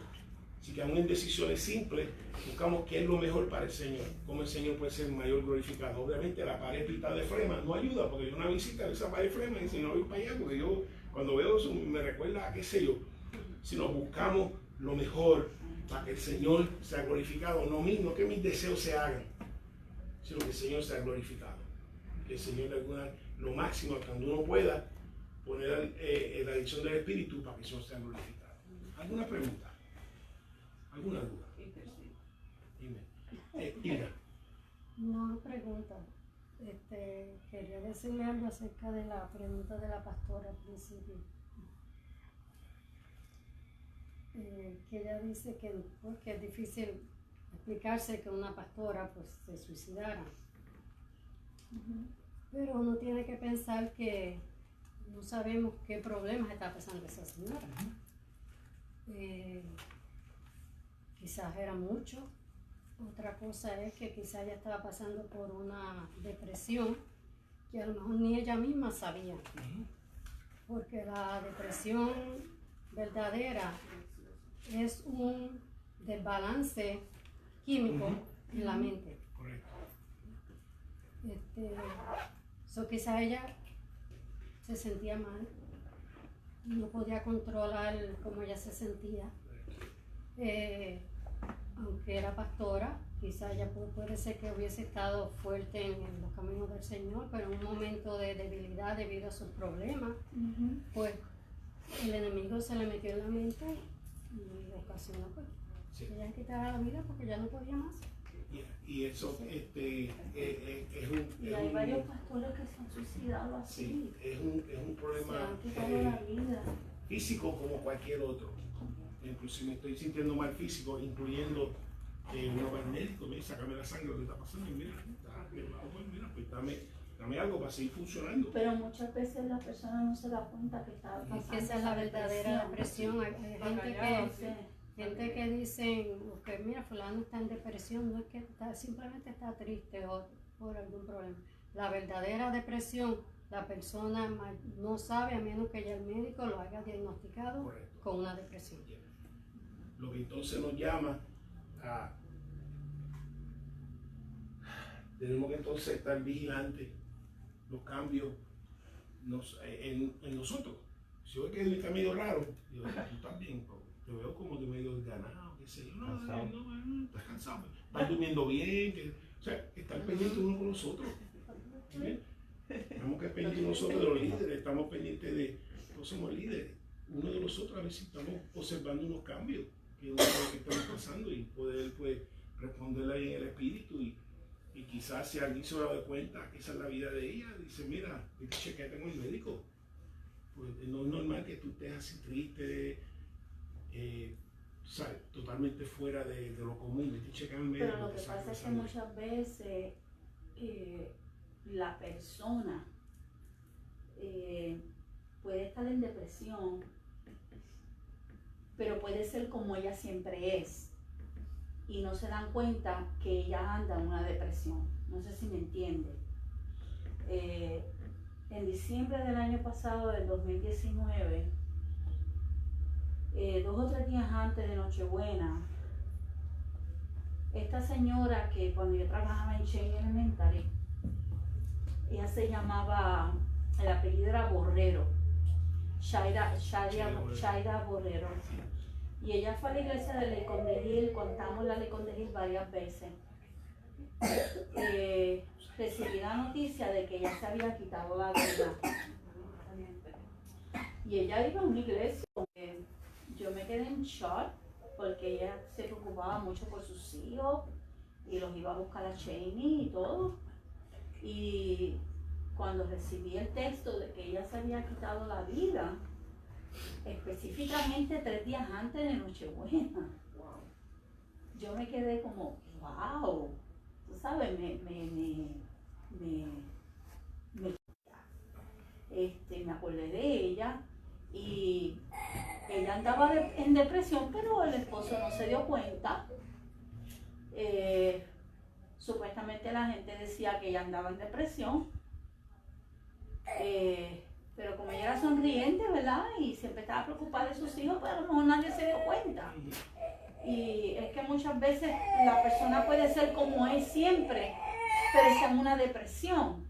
Así que aún en decisiones simples, buscamos qué es lo mejor para el Señor, cómo el Señor puede ser mayor glorificado. Obviamente la pared pintada de flema no ayuda, porque yo una visita de esa pared de flema y si no voy para allá, porque yo cuando veo eso me recuerda a qué sé yo, sino buscamos lo mejor para que el Señor sea glorificado, no que mis deseos se hagan, sino que el Señor sea glorificado, que el Señor le haga lo máximo cuando uno pueda poner la dirección del Espíritu para que el Señor sea glorificado. ¿Alguna pregunta? ¿Alguna duda? Dime. Ira. No pregunta. Quería decirle algo acerca de la pregunta de la pastora al principio. Que ella dice que es difícil explicarse que una pastora pues se suicidara. Pero uno tiene que pensar que no sabemos qué problemas está pasando esa señora. Quizás era mucho. Otra cosa es que quizás ella estaba pasando por una depresión que a lo mejor ni ella misma sabía. Porque la depresión verdadera es un desbalance químico en la mente. Correcto. Quizás ella se sentía mal, no podía controlar cómo ella se sentía. aunque era pastora, quizás ella puede ser que hubiese estado fuerte en los caminos del Señor, pero en un momento de debilidad debido a sus problemas, pues el enemigo se le metió en la mente y ocasionó pues Sí. que ella quitara la vida porque ya no podía más. Y eso es un... Y es hay un- varios pastores que se han suicidado así. Sí, es un Se problema han quitado la vida. físico como cualquier otro. Inclusive me estoy sintiendo mal físico, incluyendo uno va al médico, me dice, sácame la sangre, lo que está pasando, y mira, pues dame algo para seguir funcionando. Pero muchas veces la persona no se da cuenta que está pasando. Es que esa es la verdadera depresión. Hay gente que dicen que mira, fulano está en depresión, no es que simplemente está triste o por algún problema. La verdadera depresión, la persona no sabe a menos que ya el médico lo haya diagnosticado Correcto. con una depresión. Lo que entonces nos llama a... Tenemos que entonces estar vigilantes los cambios en nosotros. Si yo veo que él está medio raro, digo, tú estás bien, pero te veo como de medio desganado, qué sé yo, no, estás cansado, estás durmiendo bien, o sea, estar pendientes uno con los otros. ¿Sí? Tenemos que estar pendientes nosotros de los líderes, estamos pendientes de, todos somos líderes, uno de los otros a ver si estamos observando unos cambios que uno sabe que estamos pasando y poder pues responderle ahí en el espíritu y quizás si alguien se da cuenta que esa es la vida de ella, dice, mira, chequéate con el médico. Pues no es normal que tú estés así triste, ¿sabes? Totalmente fuera de lo común, vete a checar al médico. Pero lo que pasa es que muchas veces la persona puede estar en depresión, pero puede ser como ella siempre es. Y no se dan cuenta que ella anda en una depresión. No sé si me entiende. En diciembre del año pasado, del 2019, 2 o 3 días antes de Nochebuena, esta señora que cuando yo trabajaba en Shane Elementary, ella se llamaba, el apellido era Borrero, Shaira Borrero. Y ella fue a la iglesia de Lecon de Gil, contamos la Lecon de Gil varias veces. Recibí la noticia de que ella se había quitado la vida. Y ella iba a una iglesia. Yo me quedé en shock porque ella se preocupaba mucho por sus hijos y los iba a buscar a Cheney y todo. Y cuando recibí el texto de que ella se había quitado la vida, específicamente 3 días antes de Nochebuena, yo me quedé como, wow, tú sabes, me acordé de ella y ella andaba en depresión, pero el esposo no se dio cuenta. Supuestamente la gente decía que ella andaba en depresión, pero como ella era sonriente, ¿verdad? Y siempre estaba preocupada de sus hijos, pero a lo mejor nadie se dio cuenta. Y es que muchas veces la persona puede ser como es siempre, pero está en una depresión.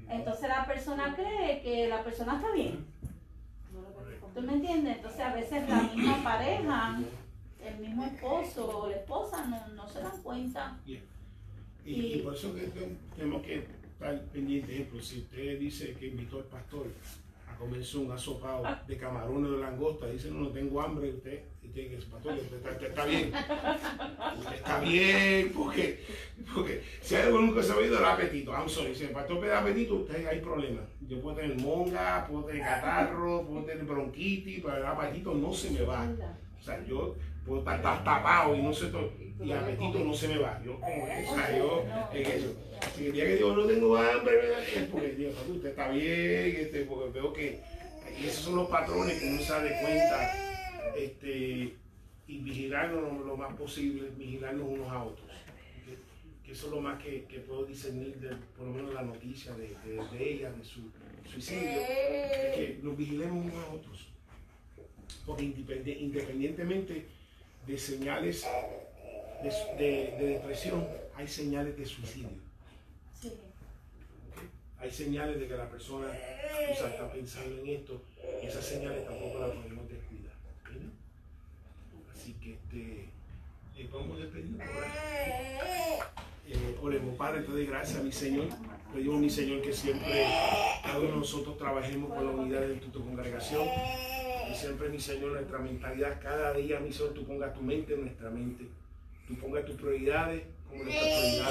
Entonces la persona cree que la persona está bien. ¿Tú me entiendes? Entonces a veces la misma pareja, el mismo esposo o la esposa no se dan cuenta. Y por eso que tenemos que estar pendientes. Ejemplo, si usted dice que invitó al pastor a comerse un asopado de camarones de langosta, dice no tengo hambre, usted tiene que decir, pastor, usted está bien. Usted está bien, porque si hay algo nunca sabido, el apetito. I'm sorry, si el pastor pide apetito, usted hay problemas. Yo puedo tener monga, puedo tener catarro, puedo tener bronquitis, pero el apetito no se me va. O sea, yo puedo estar tapado y no sé todo, y el apetito no se me va. Yo como eso, o sea, yo en eso. Si el día que digo no tengo hambre, es porque Dios, usted está bien, porque veo que y esos son los patrones que uno se da de cuenta, y vigilarnos lo más posible, vigilarnos unos a otros. Que eso es lo más que puedo discernir, por lo menos la noticia de ella, de su suicidio, es que nos vigilemos unos a otros. Porque independientemente de señales de depresión, hay señales de suicidio. Sí. ¿Okay? Hay señales de que la persona está pensando en esto, y esas señales tampoco las podemos descuidar. ¿Okay? Así que Oremos, Padre, te doy gracias, mi Señor. Pedimos, mi Señor, que siempre cada uno de nosotros trabajemos con la unidad de tu congregación. Y siempre, mi Señor, nuestra mentalidad, cada día, mi Señor, tú pongas tu mente en nuestra mente. Tú pongas tus prioridades como nuestras prioridades.